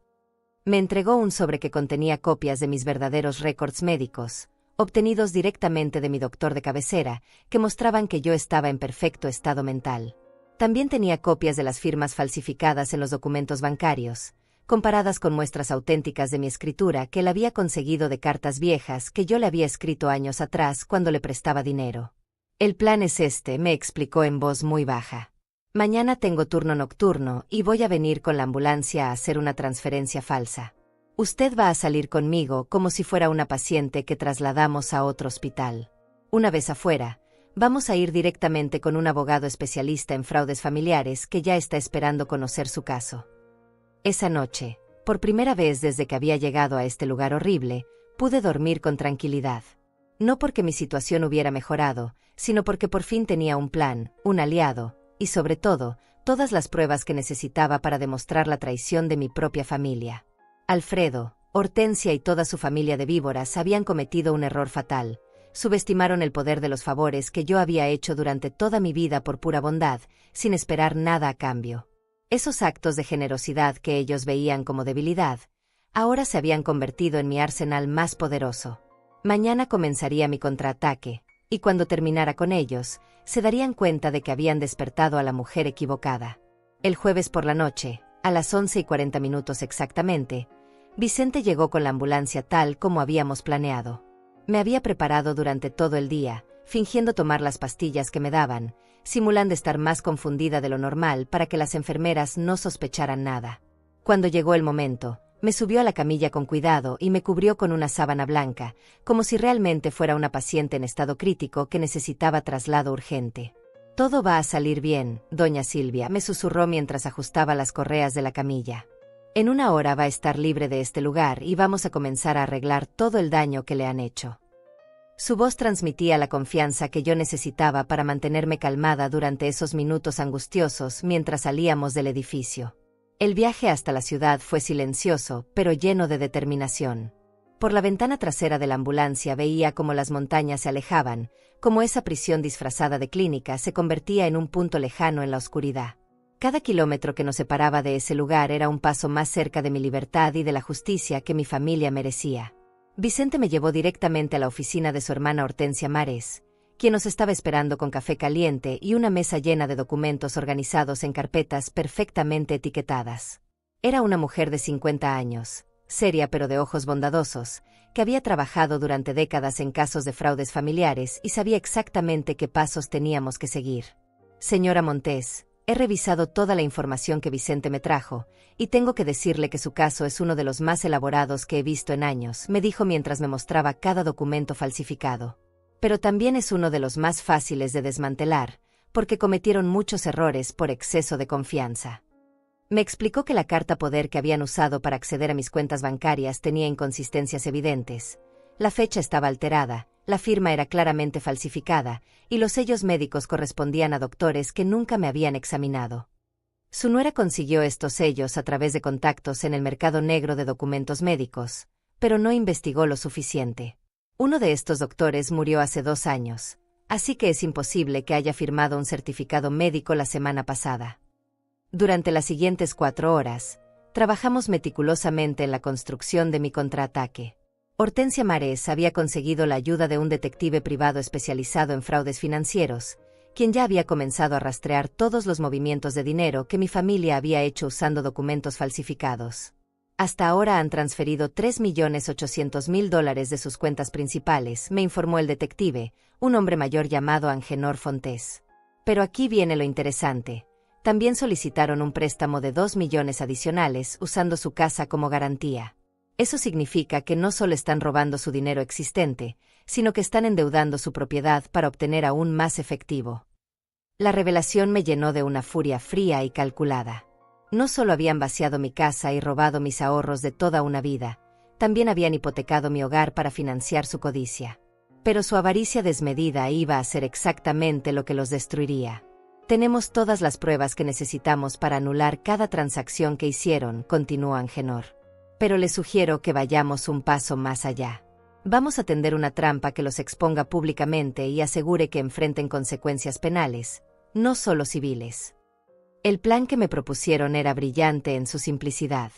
Me entregó un sobre que contenía copias de mis verdaderos récords médicos, obtenidos directamente de mi doctor de cabecera, que mostraban que yo estaba en perfecto estado mental. También tenía copias de las firmas falsificadas en los documentos bancarios, comparadas con muestras auténticas de mi escritura que él había conseguido de cartas viejas que yo le había escrito años atrás cuando le prestaba dinero. El plan es este, me explicó en voz muy baja. Mañana tengo turno nocturno y voy a venir con la ambulancia a hacer una transferencia falsa. Usted va a salir conmigo como si fuera una paciente que trasladamos a otro hospital. Una vez afuera, vamos a ir directamente con un abogado especialista en fraudes familiares que ya está esperando conocer su caso. Esa noche, por primera vez desde que había llegado a este lugar horrible, pude dormir con tranquilidad. No porque mi situación hubiera mejorado, sino porque por fin tenía un plan, un aliado, y sobre todo, todas las pruebas que necesitaba para demostrar la traición de mi propia familia. Alfredo, Hortensia y toda su familia de víboras habían cometido un error fatal. Subestimaron el poder de los favores que yo había hecho durante toda mi vida por pura bondad, sin esperar nada a cambio. Esos actos de generosidad que ellos veían como debilidad, ahora se habían convertido en mi arsenal más poderoso. Mañana comenzaría mi contraataque, y cuando terminara con ellos, se darían cuenta de que habían despertado a la mujer equivocada. El jueves por la noche, a las 11:40 exactamente, Vicente llegó con la ambulancia tal como habíamos planeado. Me había preparado durante todo el día, fingiendo tomar las pastillas que me daban, simulando estar más confundida de lo normal para que las enfermeras no sospecharan nada. Cuando llegó el momento, me subió a la camilla con cuidado y me cubrió con una sábana blanca, como si realmente fuera una paciente en estado crítico que necesitaba traslado urgente. «Todo va a salir bien, doña Silvia», me susurró mientras ajustaba las correas de la camilla. «En una hora va a estar libre de este lugar y vamos a comenzar a arreglar todo el daño que le han hecho». Su voz transmitía la confianza que yo necesitaba para mantenerme calmada durante esos minutos angustiosos mientras salíamos del edificio. El viaje hasta la ciudad fue silencioso, pero lleno de determinación. Por la ventana trasera de la ambulancia veía cómo las montañas se alejaban, cómo esa prisión disfrazada de clínica se convertía en un punto lejano en la oscuridad. Cada kilómetro que nos separaba de ese lugar era un paso más cerca de mi libertad y de la justicia que mi familia merecía. Vicente me llevó directamente a la oficina de su hermana Hortensia Mares, quien nos estaba esperando con café caliente y una mesa llena de documentos organizados en carpetas perfectamente etiquetadas. Era una mujer de 50 años, seria pero de ojos bondadosos, que había trabajado durante décadas en casos de fraudes familiares y sabía exactamente qué pasos teníamos que seguir. «Señora Montes, he revisado toda la información que Vicente me trajo, y tengo que decirle que su caso es uno de los más elaborados que he visto en años», me dijo mientras me mostraba cada documento falsificado. «Pero también es uno de los más fáciles de desmantelar, porque cometieron muchos errores por exceso de confianza». Me explicó que la carta poder que habían usado para acceder a mis cuentas bancarias tenía inconsistencias evidentes. La fecha estaba alterada, la firma era claramente falsificada, y los sellos médicos correspondían a doctores que nunca me habían examinado. Su nuera consiguió estos sellos a través de contactos en el mercado negro de documentos médicos, pero no investigó lo suficiente. Uno de estos doctores murió hace 2 años, así que es imposible que haya firmado un certificado médico la semana pasada. Durante las siguientes 4 horas, trabajamos meticulosamente en la construcción de mi contraataque. Hortensia Mares había conseguido la ayuda de un detective privado especializado en fraudes financieros, quien ya había comenzado a rastrear todos los movimientos de dinero que mi familia había hecho usando documentos falsificados. Hasta ahora han transferido $3.800.000 de sus cuentas principales, me informó el detective, un hombre mayor llamado Angenor Fontés. Pero aquí viene lo interesante. También solicitaron un préstamo de 2 millones adicionales usando su casa como garantía. Eso significa que no solo están robando su dinero existente, sino que están endeudando su propiedad para obtener aún más efectivo. La revelación me llenó de una furia fría y calculada. No solo habían vaciado mi casa y robado mis ahorros de toda una vida, también habían hipotecado mi hogar para financiar su codicia. Pero su avaricia desmedida iba a ser exactamente lo que los destruiría. «Tenemos todas las pruebas que necesitamos para anular cada transacción que hicieron», continuó Angenor. «Pero les sugiero que vayamos un paso más allá. Vamos a tender una trampa que los exponga públicamente y asegure que enfrenten consecuencias penales, no solo civiles». El plan que me propusieron era brillante en su simplicidad.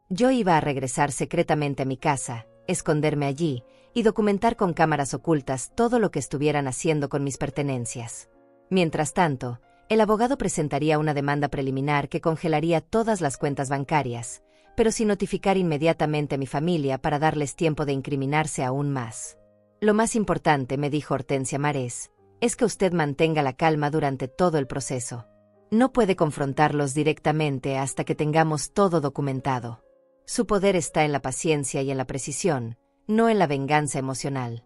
Yo iba a regresar secretamente a mi casa, esconderme allí, y documentar con cámaras ocultas todo lo que estuvieran haciendo con mis pertenencias. Mientras tanto, el abogado presentaría una demanda preliminar que congelaría todas las cuentas bancarias, pero sin notificar inmediatamente a mi familia para darles tiempo de incriminarse aún más. «Lo más importante», me dijo Hortensia Mares, «es que usted mantenga la calma durante todo el proceso. No puede confrontarlos directamente hasta que tengamos todo documentado. Su poder está en la paciencia y en la precisión, no en la venganza emocional».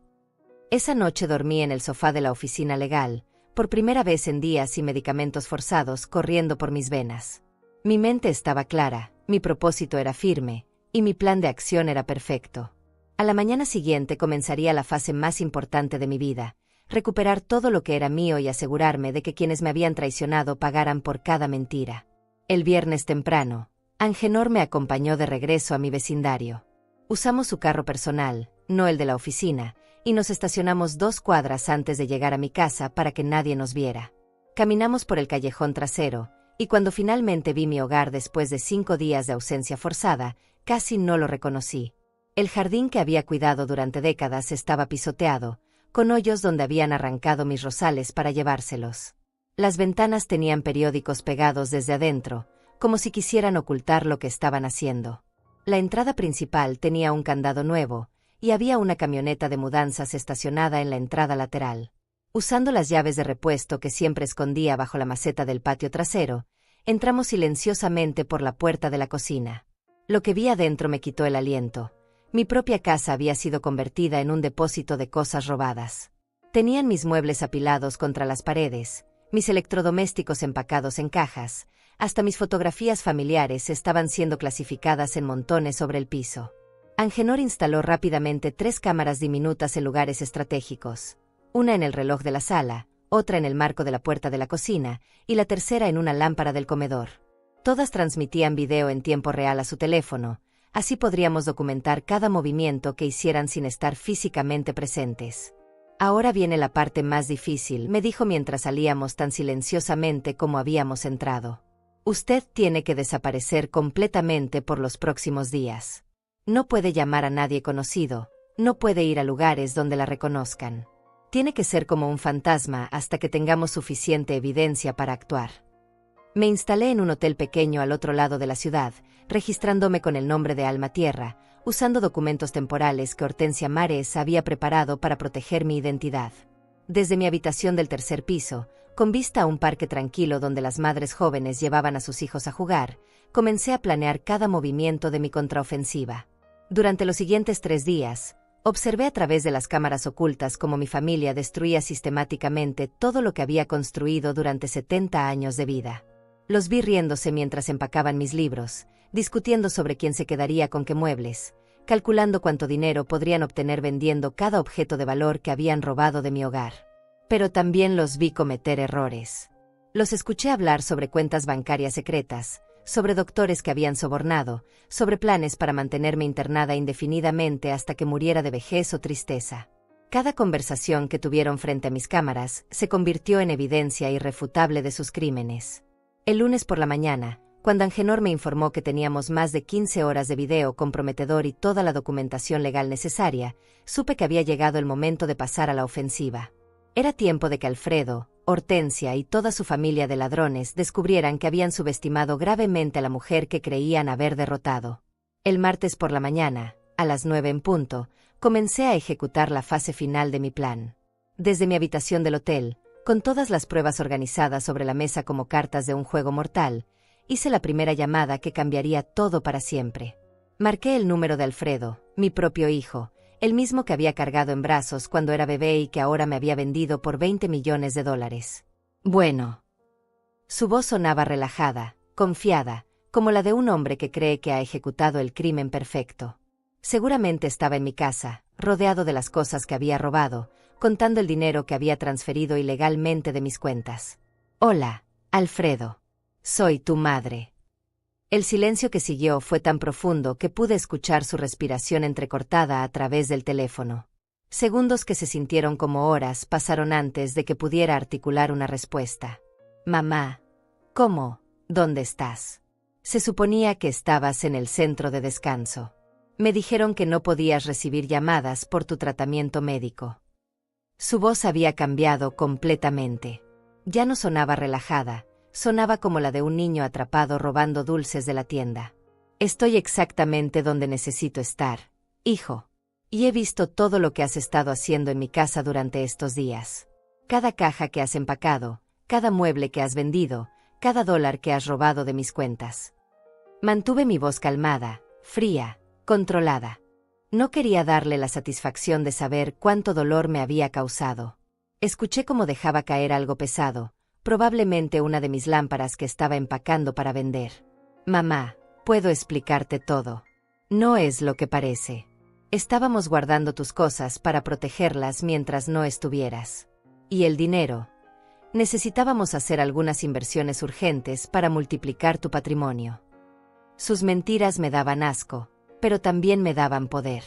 Esa noche dormí en el sofá de la oficina legal, por primera vez en días y medicamentos forzados corriendo por mis venas. Mi mente estaba clara, mi propósito era firme, y mi plan de acción era perfecto. A la mañana siguiente comenzaría la fase más importante de mi vida, recuperar todo lo que era mío y asegurarme de que quienes me habían traicionado pagaran por cada mentira. El viernes temprano, Angenor me acompañó de regreso a mi vecindario. Usamos su carro personal, no el de la oficina, y nos estacionamos 2 cuadras antes de llegar a mi casa para que nadie nos viera. Caminamos por el callejón trasero, y cuando finalmente vi mi hogar después de 5 días de ausencia forzada, casi no lo reconocí. El jardín que había cuidado durante décadas estaba pisoteado, con hoyos donde habían arrancado mis rosales para llevárselos. Las ventanas tenían periódicos pegados desde adentro, como si quisieran ocultar lo que estaban haciendo. La entrada principal tenía un candado nuevo, y había una camioneta de mudanzas estacionada en la entrada lateral. Usando las llaves de repuesto que siempre escondía bajo la maceta del patio trasero, entramos silenciosamente por la puerta de la cocina. Lo que vi adentro me quitó el aliento. Mi propia casa había sido convertida en un depósito de cosas robadas. Tenían mis muebles apilados contra las paredes, mis electrodomésticos empacados en cajas, hasta mis fotografías familiares estaban siendo clasificadas en montones sobre el piso. Angenor instaló rápidamente 3 cámaras diminutas en lugares estratégicos, una en el reloj de la sala, otra en el marco de la puerta de la cocina, y la tercera en una lámpara del comedor. Todas transmitían video en tiempo real a su teléfono, así podríamos documentar cada movimiento que hicieran sin estar físicamente presentes. Ahora viene la parte más difícil, me dijo mientras salíamos tan silenciosamente como habíamos entrado. Usted tiene que desaparecer completamente por los próximos días. No puede llamar a nadie conocido, no puede ir a lugares donde la reconozcan. Tiene que ser como un fantasma hasta que tengamos suficiente evidencia para actuar. Me instalé en un hotel pequeño al otro lado de la ciudad, registrándome con el nombre de Alma Tierra, usando documentos temporales que Hortensia Mares había preparado para proteger mi identidad. Desde mi habitación del 3er piso, con vista a un parque tranquilo donde las madres jóvenes llevaban a sus hijos a jugar, comencé a planear cada movimiento de mi contraofensiva. Durante los siguientes 3 días, observé a través de las cámaras ocultas cómo mi familia destruía sistemáticamente todo lo que había construido durante 70 años de vida. Los vi riéndose mientras empacaban mis libros, discutiendo sobre quién se quedaría con qué muebles, calculando cuánto dinero podrían obtener vendiendo cada objeto de valor que habían robado de mi hogar. Pero también los vi cometer errores. Los escuché hablar sobre cuentas bancarias secretas, sobre doctores que habían sobornado, sobre planes para mantenerme internada indefinidamente hasta que muriera de vejez o tristeza. Cada conversación que tuvieron frente a mis cámaras se convirtió en evidencia irrefutable de sus crímenes. El lunes por la mañana, cuando Angenor me informó que teníamos más de 15 horas de video comprometedor y toda la documentación legal necesaria, supe que había llegado el momento de pasar a la ofensiva. Era tiempo de que Alfredo, Hortensia y toda su familia de ladrones descubrieran que habían subestimado gravemente a la mujer que creían haber derrotado. El martes por la mañana, a las 9 en punto, comencé a ejecutar la fase final de mi plan. Desde mi habitación del hotel, con todas las pruebas organizadas sobre la mesa como cartas de un juego mortal, hice la primera llamada que cambiaría todo para siempre. Marqué el número de Alfredo, mi propio hijo, el mismo que había cargado en brazos cuando era bebé y que ahora me había vendido por $20 millones. Bueno. Su voz sonaba relajada, confiada, como la de un hombre que cree que ha ejecutado el crimen perfecto. Seguramente estaba en mi casa, rodeado de las cosas que había robado, contando el dinero que había transferido ilegalmente de mis cuentas. Hola, Alfredo. Soy tu madre. El silencio que siguió fue tan profundo que pude escuchar su respiración entrecortada a través del teléfono. Segundos que se sintieron como horas pasaron antes de que pudiera articular una respuesta. Mamá. ¿Cómo? ¿Dónde estás? Se suponía que estabas en el centro de descanso. Me dijeron que no podías recibir llamadas por tu tratamiento médico. Su voz había cambiado completamente. Ya no sonaba relajada. Sonaba como la de un niño atrapado robando dulces de la tienda. Estoy exactamente donde necesito estar, hijo. Y he visto todo lo que has estado haciendo en mi casa durante estos días. Cada caja que has empacado, cada mueble que has vendido, cada dólar que has robado de mis cuentas. Mantuve mi voz calmada, fría, controlada. No quería darle la satisfacción de saber cuánto dolor me había causado. Escuché cómo dejaba caer algo pesado, probablemente una de mis lámparas que estaba empacando para vender. Mamá, puedo explicarte todo. No es lo que parece. Estábamos guardando tus cosas para protegerlas mientras no estuvieras. Y el dinero. Necesitábamos hacer algunas inversiones urgentes para multiplicar tu patrimonio. Sus mentiras me daban asco, pero también me daban poder.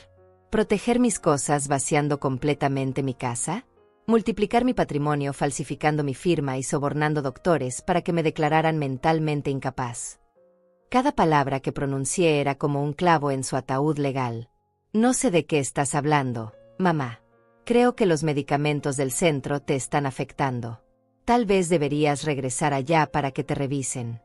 ¿Proteger mis cosas vaciando completamente mi casa? ¿Multiplicar mi patrimonio falsificando mi firma y sobornando doctores para que me declararan mentalmente incapaz? Cada palabra que pronuncié era como un clavo en su ataúd legal. No sé de qué estás hablando, mamá. Creo que los medicamentos del centro te están afectando. Tal vez deberías regresar allá para que te revisen.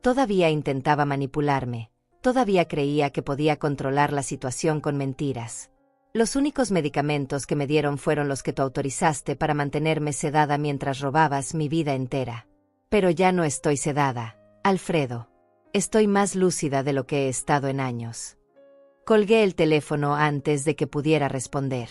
Todavía intentaba manipularme. Todavía creía que podía controlar la situación con mentiras. Los únicos medicamentos que me dieron fueron los que tú autorizaste para mantenerme sedada mientras robabas mi vida entera. Pero ya no estoy sedada, Alfredo. Estoy más lúcida de lo que he estado en años. Colgué el teléfono antes de que pudiera responder.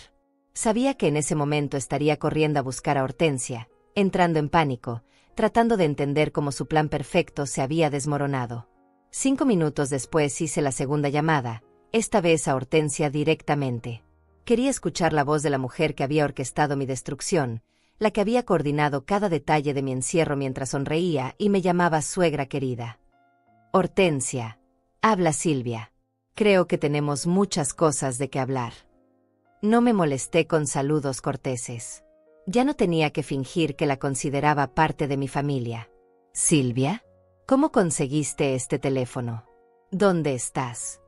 Sabía que en ese momento estaría corriendo a buscar a Hortensia, entrando en pánico, tratando de entender cómo su plan perfecto se había desmoronado. 5 minutos después hice la segunda llamada, esta vez a Hortensia directamente. Quería escuchar la voz de la mujer que había orquestado mi destrucción, la que había coordinado cada detalle de mi encierro mientras sonreía y me llamaba suegra querida. Hortensia. Habla Silvia. Creo que tenemos muchas cosas de qué hablar. No me molesté con saludos corteses. Ya no tenía que fingir que la consideraba parte de mi familia. ¿Silvia? ¿Cómo conseguiste este teléfono? ¿Dónde estás?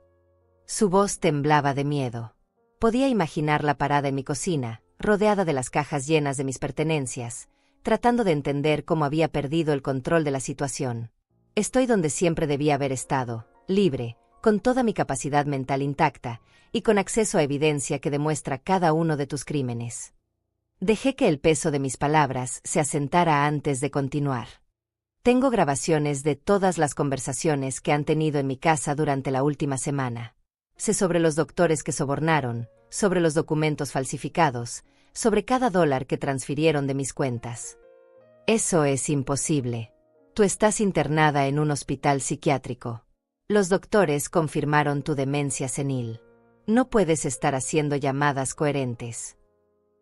Su voz temblaba de miedo. Podía imaginarla parada en mi cocina, rodeada de las cajas llenas de mis pertenencias, tratando de entender cómo había perdido el control de la situación. Estoy donde siempre debía haber estado, libre, con toda mi capacidad mental intacta, y con acceso a evidencia que demuestra cada uno de tus crímenes. Dejé que el peso de mis palabras se asentara antes de continuar. Tengo grabaciones de todas las conversaciones que han tenido en mi casa durante la última semana. Sé sobre los doctores que sobornaron, sobre los documentos falsificados, sobre cada dólar que transfirieron de mis cuentas. Eso es imposible. Tú estás internada en un hospital psiquiátrico. Los doctores confirmaron tu demencia senil. No puedes estar haciendo llamadas coherentes.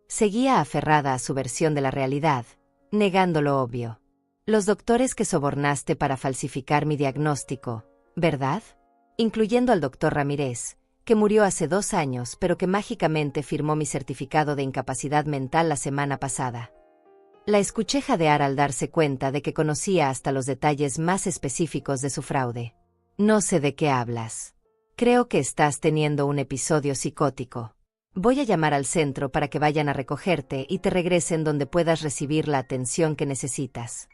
Seguía aferrada a su versión de la realidad, negando lo obvio. Los doctores que sobornaste para falsificar mi diagnóstico, ¿verdad? Incluyendo al doctor Ramírez, que murió hace 2 años pero que mágicamente firmó mi certificado de incapacidad mental la semana pasada. La escuché jadear al darse cuenta de que conocía hasta los detalles más específicos de su fraude. No sé de qué hablas. Creo que estás teniendo un episodio psicótico. Voy a llamar al centro para que vayan a recogerte y te regresen donde puedas recibir la atención que necesitas.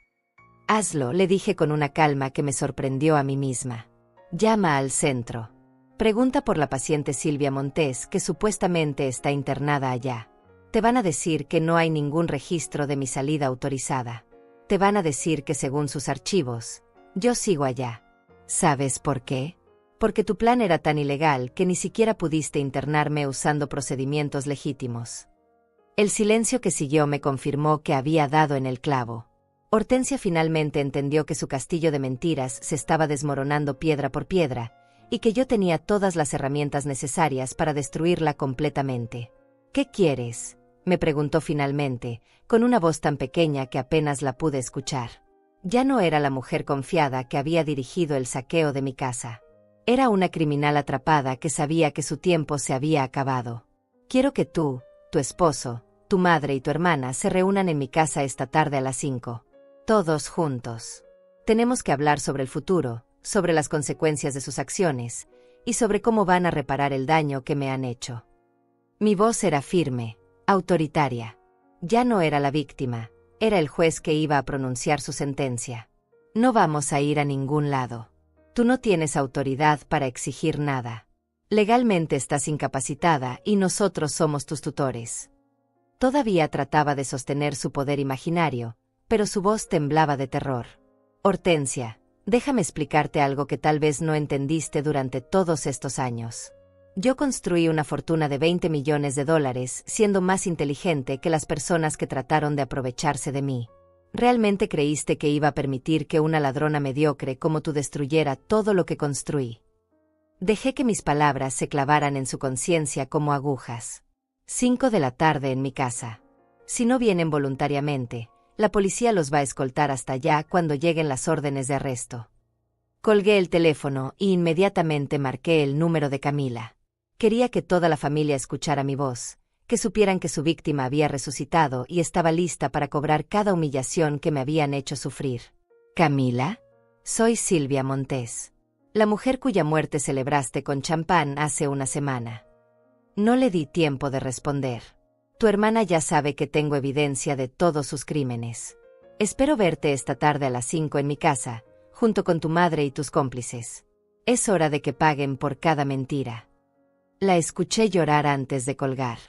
Hazlo, le dije con una calma que me sorprendió a mí misma. Llama al centro. Pregunta por la paciente Silvia Montes, que supuestamente está internada allá. Te van a decir que no hay ningún registro de mi salida autorizada. Te van a decir que según sus archivos, yo sigo allá. ¿Sabes por qué? Porque tu plan era tan ilegal que ni siquiera pudiste internarme usando procedimientos legítimos. El silencio que siguió me confirmó que había dado en el clavo. Hortensia finalmente entendió que su castillo de mentiras se estaba desmoronando piedra por piedra, y que yo tenía todas las herramientas necesarias para destruirla completamente. ¿Qué quieres?, me preguntó finalmente, con una voz tan pequeña que apenas la pude escuchar. Ya no era la mujer confiada que había dirigido el saqueo de mi casa. Era una criminal atrapada que sabía que su tiempo se había acabado. Quiero que tú, tu esposo, tu madre y tu hermana se reúnan en mi casa esta tarde a las 5. Todos juntos. Tenemos que hablar sobre el futuro, sobre las consecuencias de sus acciones, y sobre cómo van a reparar el daño que me han hecho. Mi voz era firme, autoritaria. Ya no era la víctima, era el juez que iba a pronunciar su sentencia. No vamos a ir a ningún lado. Tú no tienes autoridad para exigir nada. Legalmente estás incapacitada y nosotros somos tus tutores. Todavía trataba de sostener su poder imaginario, pero su voz temblaba de terror. Hortensia, déjame explicarte algo que tal vez no entendiste durante todos estos años. Yo construí una fortuna de $20 millones siendo más inteligente que las personas que trataron de aprovecharse de mí. ¿Realmente creíste que iba a permitir que una ladrona mediocre como tú destruyera todo lo que construí? Dejé que mis palabras se clavaran en su conciencia como agujas. 5 de la tarde en mi casa. Si no vienen voluntariamente, la policía los va a escoltar hasta allá cuando lleguen las órdenes de arresto. Colgué el teléfono y inmediatamente marqué el número de Camila. Quería que toda la familia escuchara mi voz, que supieran que su víctima había resucitado y estaba lista para cobrar cada humillación que me habían hecho sufrir. ¿Camila? Soy Silvia Montes, la mujer cuya muerte celebraste con champán hace una semana. No le di tiempo de responder. Tu hermana ya sabe que tengo evidencia de todos sus crímenes. Espero verte esta tarde a las 5 en mi casa, junto con tu madre y tus cómplices. Es hora de que paguen por cada mentira. La escuché llorar antes de colgar.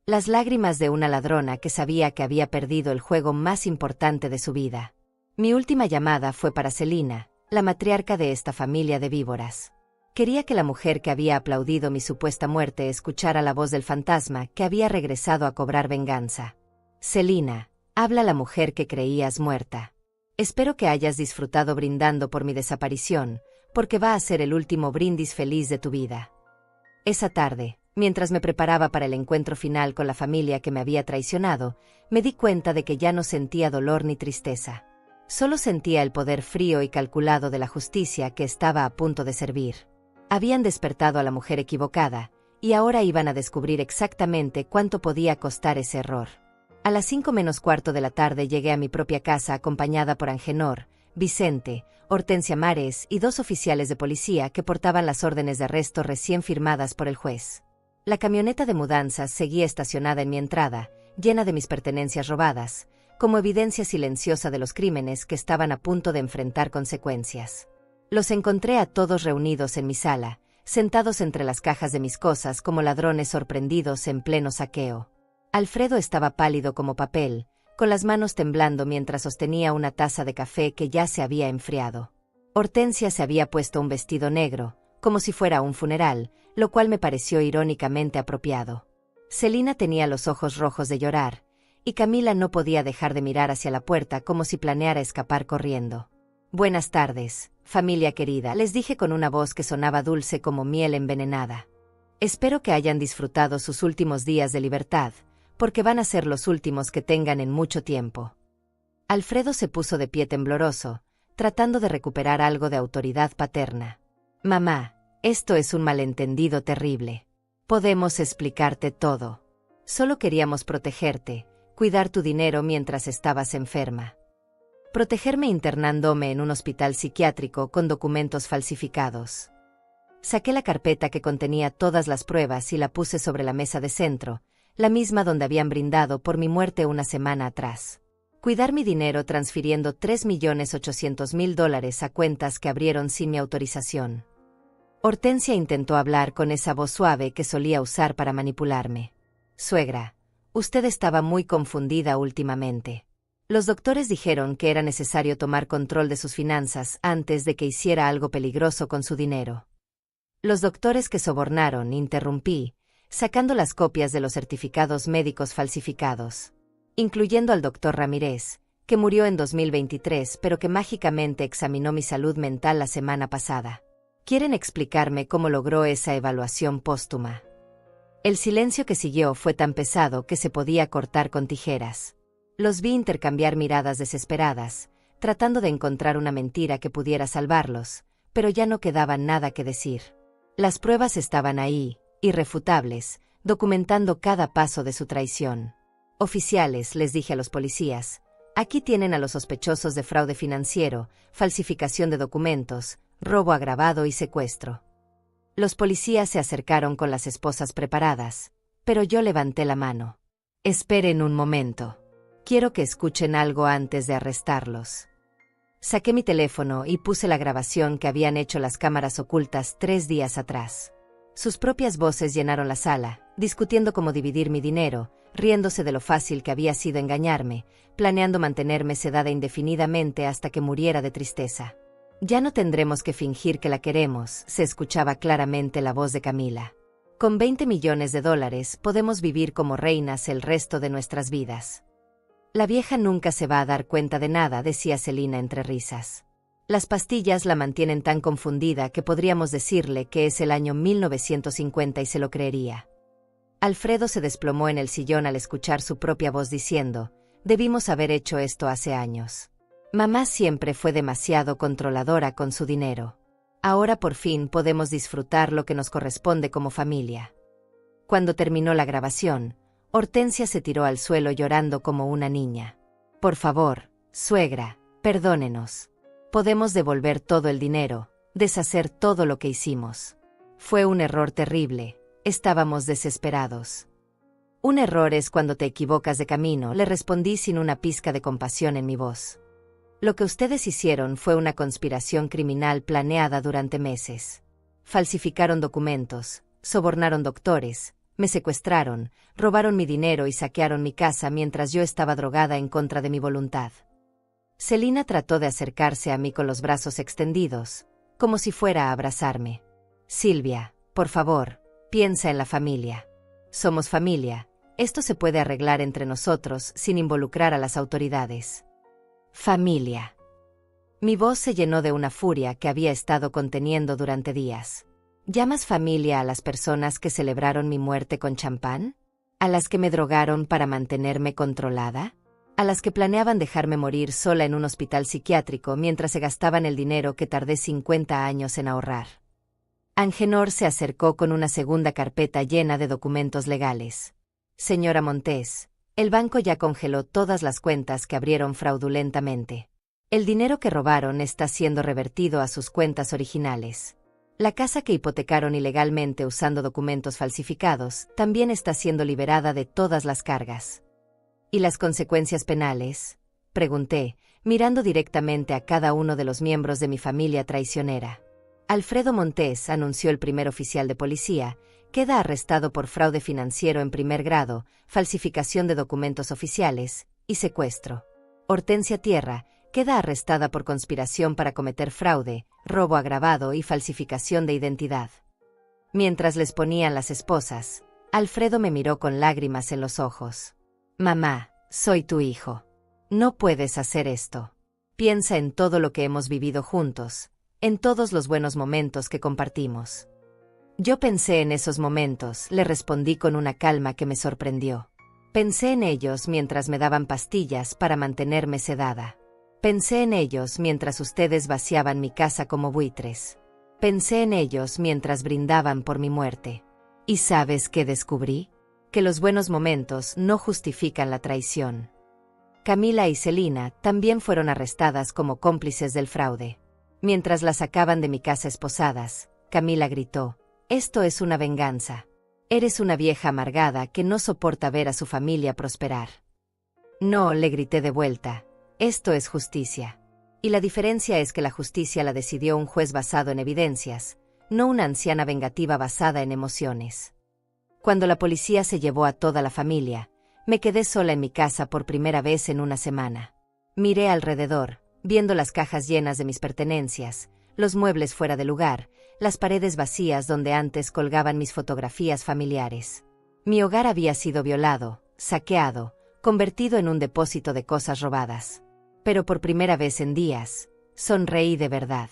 Las lágrimas de una ladrona que sabía que había perdido el juego más importante de su vida. Mi última llamada fue para Celina, la matriarca de esta familia de víboras. Quería que la mujer que había aplaudido mi supuesta muerte escuchara la voz del fantasma que había regresado a cobrar venganza. Celina, habla la mujer que creías muerta. Espero que hayas disfrutado brindando por mi desaparición, porque va a ser el último brindis feliz de tu vida. Esa tarde, mientras me preparaba para el encuentro final con la familia que me había traicionado, me di cuenta de que ya no sentía dolor ni tristeza. Solo sentía el poder frío y calculado de la justicia que estaba a punto de servir. Habían despertado a la mujer equivocada, y ahora iban a descubrir exactamente cuánto podía costar ese error. A las 5:45 de la tarde llegué a mi propia casa acompañada por Angenor, Vicente, Hortensia Mares y 2 oficiales de policía que portaban las órdenes de arresto recién firmadas por el juez. La camioneta de mudanzas seguía estacionada en mi entrada, llena de mis pertenencias robadas, como evidencia silenciosa de los crímenes que estaban a punto de enfrentar consecuencias. Los encontré a todos reunidos en mi sala, sentados entre las cajas de mis cosas como ladrones sorprendidos en pleno saqueo. Alfredo estaba pálido como papel, con las manos temblando mientras sostenía una taza de café que ya se había enfriado. Hortensia se había puesto un vestido negro, como si fuera un funeral, lo cual me pareció irónicamente apropiado. Celina tenía los ojos rojos de llorar, y Camila no podía dejar de mirar hacia la puerta como si planeara escapar corriendo. «Buenas tardes, familia querida», les dije con una voz que sonaba dulce como miel envenenada. «Espero que hayan disfrutado sus últimos días de libertad, porque van a ser los últimos que tengan en mucho tiempo». Alfredo se puso de pie tembloroso, tratando de recuperar algo de autoridad paterna. «Mamá, esto es un malentendido terrible. Podemos explicarte todo. Solo queríamos protegerte, cuidar tu dinero mientras estabas enferma. Protegerme internándome en un hospital psiquiátrico con documentos falsificados». Saqué la carpeta que contenía todas las pruebas y la puse sobre la mesa de centro, la misma donde habían brindado por mi muerte una semana atrás. Cuidar mi dinero transfiriendo $3.800.000 a cuentas que abrieron sin mi autorización. Hortensia intentó hablar con esa voz suave que solía usar para manipularme. «Suegra, usted estaba muy confundida últimamente. Los doctores dijeron que era necesario tomar control de sus finanzas antes de que hiciera algo peligroso con su dinero». «Los doctores que sobornaron», interrumpí, sacando las copias de los certificados médicos falsificados, incluyendo al doctor Ramírez, que murió en 2023 pero que mágicamente examinó mi salud mental la semana pasada. ¿Quieren explicarme cómo logró esa evaluación póstuma?» El silencio que siguió fue tan pesado que se podía cortar con tijeras. Los vi intercambiar miradas desesperadas, tratando de encontrar una mentira que pudiera salvarlos, pero ya no quedaba nada que decir. Las pruebas estaban ahí, irrefutables, documentando cada paso de su traición. «Oficiales», les dije a los policías, «aquí tienen a los sospechosos de fraude financiero, falsificación de documentos, robo agravado y secuestro». Los policías se acercaron con las esposas preparadas, pero yo levanté la mano. «Esperen un momento. Quiero que escuchen algo antes de arrestarlos». Saqué mi teléfono y puse la grabación que habían hecho las cámaras ocultas 3 días atrás. Sus propias voces llenaron la sala, discutiendo cómo dividir mi dinero, riéndose de lo fácil que había sido engañarme, planeando mantenerme sedada indefinidamente hasta que muriera de tristeza. «Ya no tendremos que fingir que la queremos», se escuchaba claramente la voz de Camila. «Con $20 millones podemos vivir como reinas el resto de nuestras vidas». «La vieja nunca se va a dar cuenta de nada», decía Celina entre risas. Las pastillas la mantienen tan confundida que podríamos decirle que es el año 1950 y se lo creería. Alfredo se desplomó en el sillón al escuchar su propia voz diciendo: debimos haber hecho esto hace años. Mamá siempre fue demasiado controladora con su dinero. Ahora por fin podemos disfrutar lo que nos corresponde como familia. Cuando terminó la grabación, Hortensia se tiró al suelo llorando como una niña. Por favor, suegra, perdónenos. Podemos devolver todo el dinero, deshacer todo lo que hicimos. Fue un error terrible, estábamos desesperados. Un error es cuando te equivocas de camino, le respondí sin una pizca de compasión en mi voz. Lo que ustedes hicieron fue una conspiración criminal planeada durante meses. Falsificaron documentos, sobornaron doctores, me secuestraron, robaron mi dinero y saquearon mi casa mientras yo estaba drogada en contra de mi voluntad. Celina trató de acercarse a mí con los brazos extendidos, como si fuera a abrazarme. Silvia, por favor, piensa en la familia. Somos familia, esto se puede arreglar entre nosotros sin involucrar a las autoridades. Familia. Mi voz se llenó de una furia que había estado conteniendo durante días. ¿Llamas familia a las personas que celebraron mi muerte con champán? ¿A las que me drogaron para mantenerme controlada? ¿A las que planeaban dejarme morir sola en un hospital psiquiátrico mientras se gastaban el dinero que tardé 50 años en ahorrar? Angenor se acercó con una segunda carpeta llena de documentos legales. Señora Montes, el banco ya congeló todas las cuentas que abrieron fraudulentamente. El dinero que robaron está siendo revertido a sus cuentas originales. La casa que hipotecaron ilegalmente usando documentos falsificados también está siendo liberada de todas las cargas. ¿Y las consecuencias penales?, pregunté, mirando directamente a cada uno de los miembros de mi familia traicionera. Alfredo Montes, anunció el primer oficial de policía, queda arrestado por fraude financiero en primer grado, falsificación de documentos oficiales y secuestro. Hortensia Tierra queda arrestada por conspiración para cometer fraude, robo agravado y falsificación de identidad. Mientras les ponían las esposas, Alfredo me miró con lágrimas en los ojos. Mamá, soy tu hijo. No puedes hacer esto. Piensa en todo lo que hemos vivido juntos, en todos los buenos momentos que compartimos. Yo pensé en esos momentos, le respondí con una calma que me sorprendió. Pensé en ellos mientras me daban pastillas para mantenerme sedada. Pensé en ellos mientras ustedes vaciaban mi casa como buitres. Pensé en ellos mientras brindaban por mi muerte. ¿Y sabes qué descubrí? Que los buenos momentos no justifican la traición. Camila y Celina también fueron arrestadas como cómplices del fraude. Mientras las sacaban de mi casa esposadas, Camila gritó: «Esto es una venganza. Eres una vieja amargada que no soporta ver a su familia prosperar». «No», le grité de vuelta, «esto es justicia. Y la diferencia es que la justicia la decidió un juez basado en evidencias, no una anciana vengativa basada en emociones». Cuando la policía se llevó a toda la familia, me quedé sola en mi casa por primera vez en una semana. Miré alrededor, viendo las cajas llenas de mis pertenencias, los muebles fuera de lugar, las paredes vacías donde antes colgaban mis fotografías familiares. Mi hogar había sido violado, saqueado, convertido en un depósito de cosas robadas. Pero por primera vez en días, sonreí de verdad.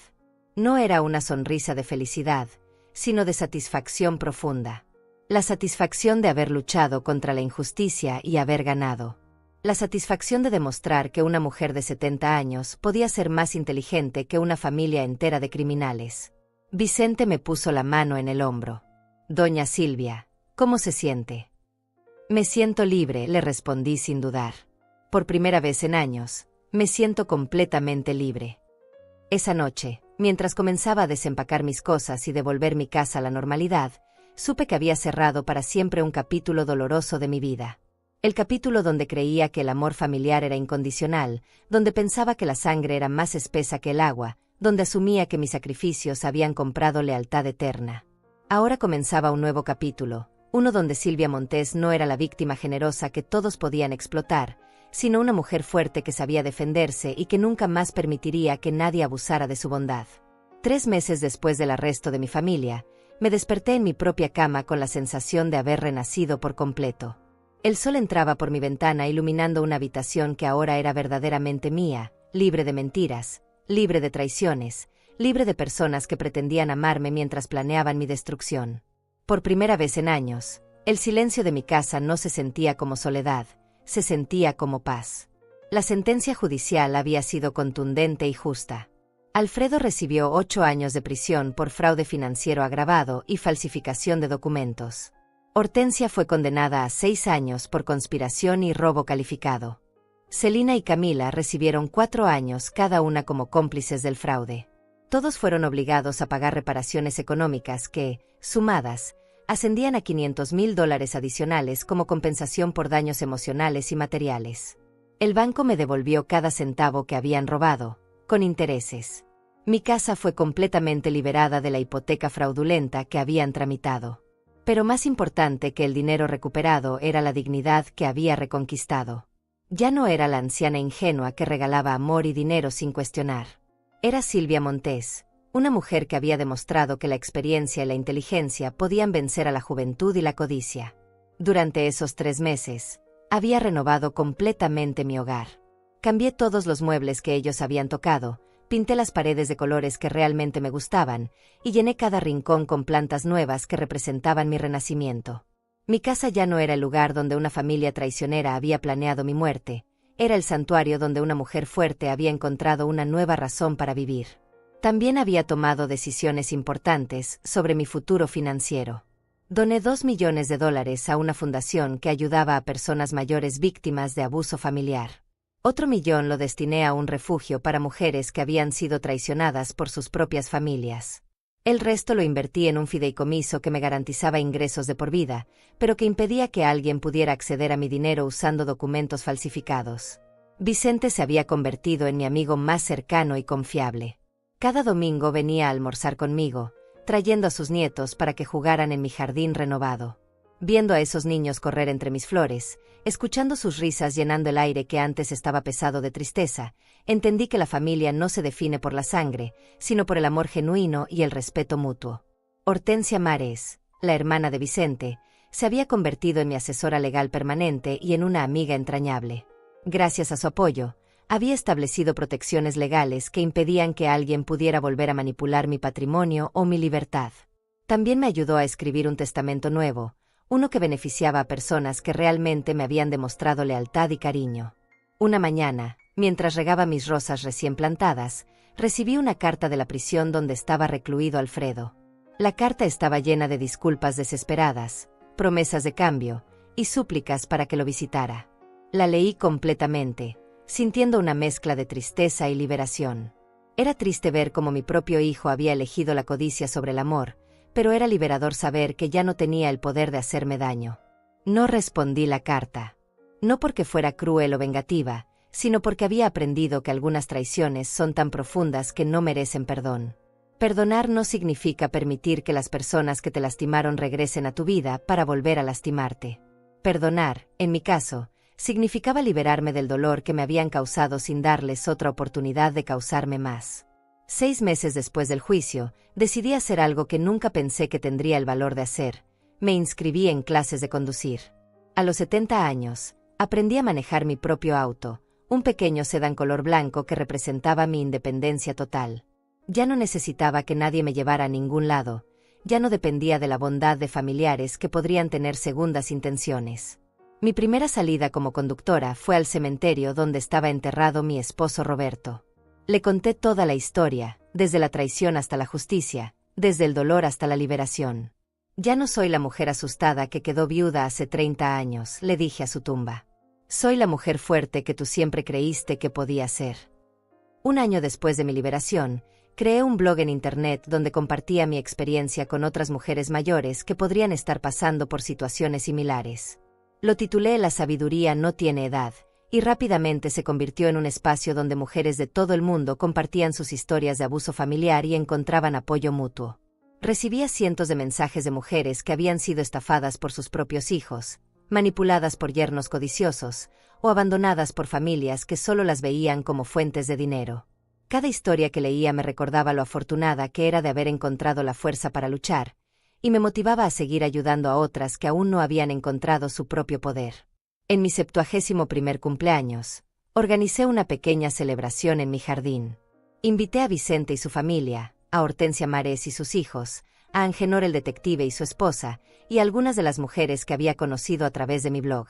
No era una sonrisa de felicidad, sino de satisfacción profunda. La satisfacción de haber luchado contra la injusticia y haber ganado. La satisfacción de demostrar que una mujer de 70 años podía ser más inteligente que una familia entera de criminales. Vicente me puso la mano en el hombro. «Doña Silvia, ¿cómo se siente?» «Me siento libre», le respondí sin dudar. Por primera vez en años, me siento completamente libre. Esa noche, mientras comenzaba a desempacar mis cosas y devolver mi casa a la normalidad, supe que había cerrado para siempre un capítulo doloroso de mi vida. El capítulo donde creía que el amor familiar era incondicional, donde pensaba que la sangre era más espesa que el agua, donde asumía que mis sacrificios habían comprado lealtad eterna. Ahora comenzaba un nuevo capítulo, uno donde Silvia Montes no era la víctima generosa que todos podían explotar, sino una mujer fuerte que sabía defenderse y que nunca más permitiría que nadie abusara de su bondad. 3 meses después del arresto de mi familia, me desperté en mi propia cama con la sensación de haber renacido por completo. El sol entraba por mi ventana iluminando una habitación que ahora era verdaderamente mía, libre de mentiras, libre de traiciones, libre de personas que pretendían amarme mientras planeaban mi destrucción. Por primera vez en años, el silencio de mi casa no se sentía como soledad, se sentía como paz. La sentencia judicial había sido contundente y justa. Alfredo recibió 8 años de prisión por fraude financiero agravado y falsificación de documentos. Hortensia fue condenada a 6 años por conspiración y robo calificado. Celina y Camila recibieron 4 años cada una como cómplices del fraude. Todos fueron obligados a pagar reparaciones económicas que, sumadas, ascendían a $500,000 adicionales como compensación por daños emocionales y materiales. El banco me devolvió cada centavo que habían robado, con intereses. Mi casa fue completamente liberada de la hipoteca fraudulenta que habían tramitado. Pero más importante que el dinero recuperado era la dignidad que había reconquistado. Ya no era la anciana ingenua que regalaba amor y dinero sin cuestionar. Era Silvia Montés, una mujer que había demostrado que la experiencia y la inteligencia podían vencer a la juventud y la codicia. Durante esos 3 meses, había renovado completamente mi hogar. Cambié todos los muebles que ellos habían tocado, pinté las paredes de colores que realmente me gustaban, y llené cada rincón con plantas nuevas que representaban mi renacimiento. Mi casa ya no era el lugar donde una familia traicionera había planeado mi muerte, era el santuario donde una mujer fuerte había encontrado una nueva razón para vivir. También había tomado decisiones importantes sobre mi futuro financiero. Doné $2 millones a una fundación que ayudaba a personas mayores víctimas de abuso familiar. Otro millón lo destiné a un refugio para mujeres que habían sido traicionadas por sus propias familias. El resto lo invertí en un fideicomiso que me garantizaba ingresos de por vida, pero que impedía que alguien pudiera acceder a mi dinero usando documentos falsificados. Vicente se había convertido en mi amigo más cercano y confiable. Cada domingo venía a almorzar conmigo, trayendo a sus nietos para que jugaran en mi jardín renovado. Viendo a esos niños correr entre mis flores, escuchando sus risas llenando el aire que antes estaba pesado de tristeza, entendí que la familia no se define por la sangre, sino por el amor genuino y el respeto mutuo. Hortensia Mares, la hermana de Vicente, se había convertido en mi asesora legal permanente y en una amiga entrañable. Gracias a su apoyo, había establecido protecciones legales que impedían que alguien pudiera volver a manipular mi patrimonio o mi libertad. También me ayudó a escribir un testamento nuevo, uno que beneficiaba a personas que realmente me habían demostrado lealtad y cariño. Una mañana, mientras regaba mis rosas recién plantadas, recibí una carta de la prisión donde estaba recluido Alfredo. La carta estaba llena de disculpas desesperadas, promesas de cambio y súplicas para que lo visitara. La leí completamente, sintiendo una mezcla de tristeza y liberación. Era triste ver cómo mi propio hijo había elegido la codicia sobre el amor, pero era liberador saber que ya no tenía el poder de hacerme daño. No respondí la carta. No porque fuera cruel o vengativa, sino porque había aprendido que algunas traiciones son tan profundas que no merecen perdón. Perdonar no significa permitir que las personas que te lastimaron regresen a tu vida para volver a lastimarte. Perdonar, en mi caso, significaba liberarme del dolor que me habían causado sin darles otra oportunidad de causarme más. 6 meses después del juicio, decidí hacer algo que nunca pensé que tendría el valor de hacer. Me inscribí en clases de conducir. A los 70 años, aprendí a manejar mi propio auto, un pequeño sedán color blanco que representaba mi independencia total. Ya no necesitaba que nadie me llevara a ningún lado, ya no dependía de la bondad de familiares que podrían tener segundas intenciones. Mi primera salida como conductora fue al cementerio donde estaba enterrado mi esposo Roberto. Le conté toda la historia, desde la traición hasta la justicia, desde el dolor hasta la liberación. Ya no soy la mujer asustada que quedó viuda hace 30 años, le dije a su tumba. Soy la mujer fuerte que tú siempre creíste que podía ser. Un año después de mi liberación, creé un blog en internet donde compartía mi experiencia con otras mujeres mayores que podrían estar pasando por situaciones similares. Lo titulé La sabiduría no tiene edad, y rápidamente se convirtió en un espacio donde mujeres de todo el mundo compartían sus historias de abuso familiar y encontraban apoyo mutuo. Recibía cientos de mensajes de mujeres que habían sido estafadas por sus propios hijos, manipuladas por yernos codiciosos, o abandonadas por familias que solo las veían como fuentes de dinero. Cada historia que leía me recordaba lo afortunada que era de haber encontrado la fuerza para luchar, y me motivaba a seguir ayudando a otras que aún no habían encontrado su propio poder. En mi 71º cumpleaños, organicé una pequeña celebración en mi jardín. Invité a Vicente y su familia, a Hortensia Mares y sus hijos, a Angenor el detective y su esposa, y a algunas de las mujeres que había conocido a través de mi blog.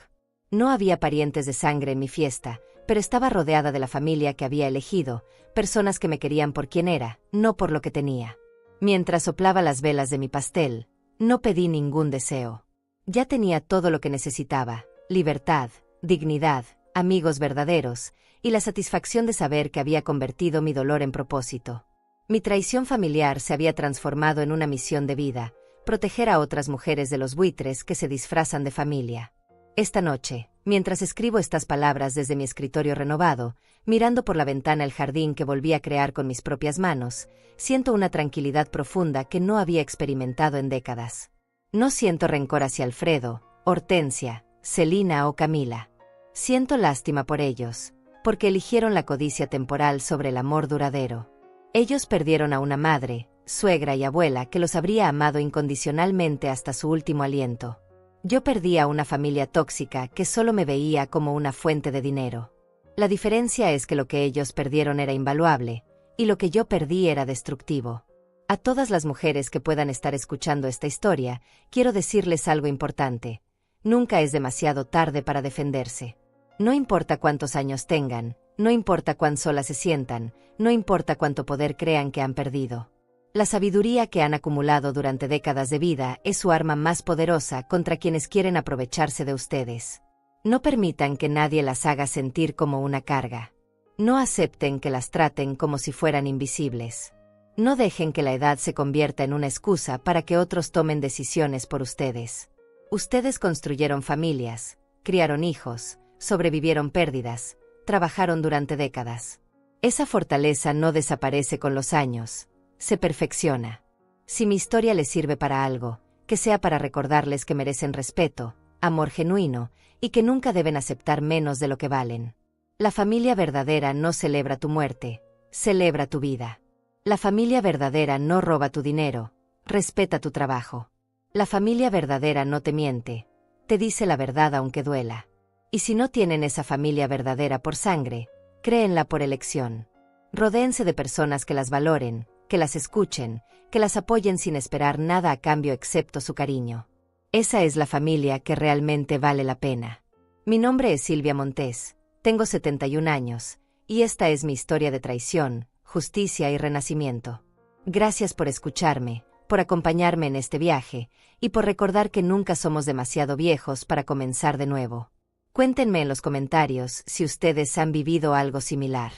No había parientes de sangre en mi fiesta, pero estaba rodeada de la familia que había elegido, personas que me querían por quien era, no por lo que tenía. Mientras soplaba las velas de mi pastel, no pedí ningún deseo. Ya tenía todo lo que necesitaba: libertad, dignidad, amigos verdaderos, y la satisfacción de saber que había convertido mi dolor en propósito. Mi traición familiar se había transformado en una misión de vida: proteger a otras mujeres de los buitres que se disfrazan de familia. Esta noche, mientras escribo estas palabras desde mi escritorio renovado, mirando por la ventana el jardín que volví a crear con mis propias manos, siento una tranquilidad profunda que no había experimentado en décadas. No siento rencor hacia Alfredo, Hortensia, Celina o Camila. Siento lástima por ellos, porque eligieron la codicia temporal sobre el amor duradero. Ellos perdieron a una madre, suegra y abuela que los habría amado incondicionalmente hasta su último aliento. Yo perdí a una familia tóxica que solo me veía como una fuente de dinero. La diferencia es que lo que ellos perdieron era invaluable, y lo que yo perdí era destructivo. A todas las mujeres que puedan estar escuchando esta historia, quiero decirles algo importante: nunca es demasiado tarde para defenderse. No importa cuántos años tengan, no importa cuán solas se sientan, no importa cuánto poder crean que han perdido. La sabiduría que han acumulado durante décadas de vida es su arma más poderosa contra quienes quieren aprovecharse de ustedes. No permitan que nadie las haga sentir como una carga. No acepten que las traten como si fueran invisibles. No dejen que la edad se convierta en una excusa para que otros tomen decisiones por ustedes. Ustedes construyeron familias, criaron hijos, sobrevivieron pérdidas, trabajaron durante décadas. Esa fortaleza no desaparece con los años, se perfecciona. Si mi historia les sirve para algo, que sea para recordarles que merecen respeto, amor genuino, y que nunca deben aceptar menos de lo que valen. La familia verdadera no celebra tu muerte, celebra tu vida. La familia verdadera no roba tu dinero, respeta tu trabajo. La familia verdadera no te miente, te dice la verdad aunque duela. Y si no tienen esa familia verdadera por sangre, créenla por elección. Rodéense de personas que las valoren, que las escuchen, que las apoyen sin esperar nada a cambio excepto su cariño. Esa es la familia que realmente vale la pena. Mi nombre es Silvia Montes, tengo 71 años, y esta es mi historia de traición, justicia y renacimiento. Gracias por escucharme, por acompañarme en este viaje, y por recordar que nunca somos demasiado viejos para comenzar de nuevo. Cuéntenme en los comentarios si ustedes han vivido algo similar.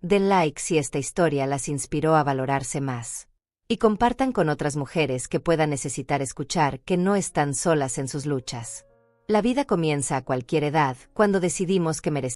Den like si esta historia las inspiró a valorarse más. Y compartan con otras mujeres que puedan necesitar escuchar que no están solas en sus luchas. La vida comienza a cualquier edad cuando decidimos que merecemos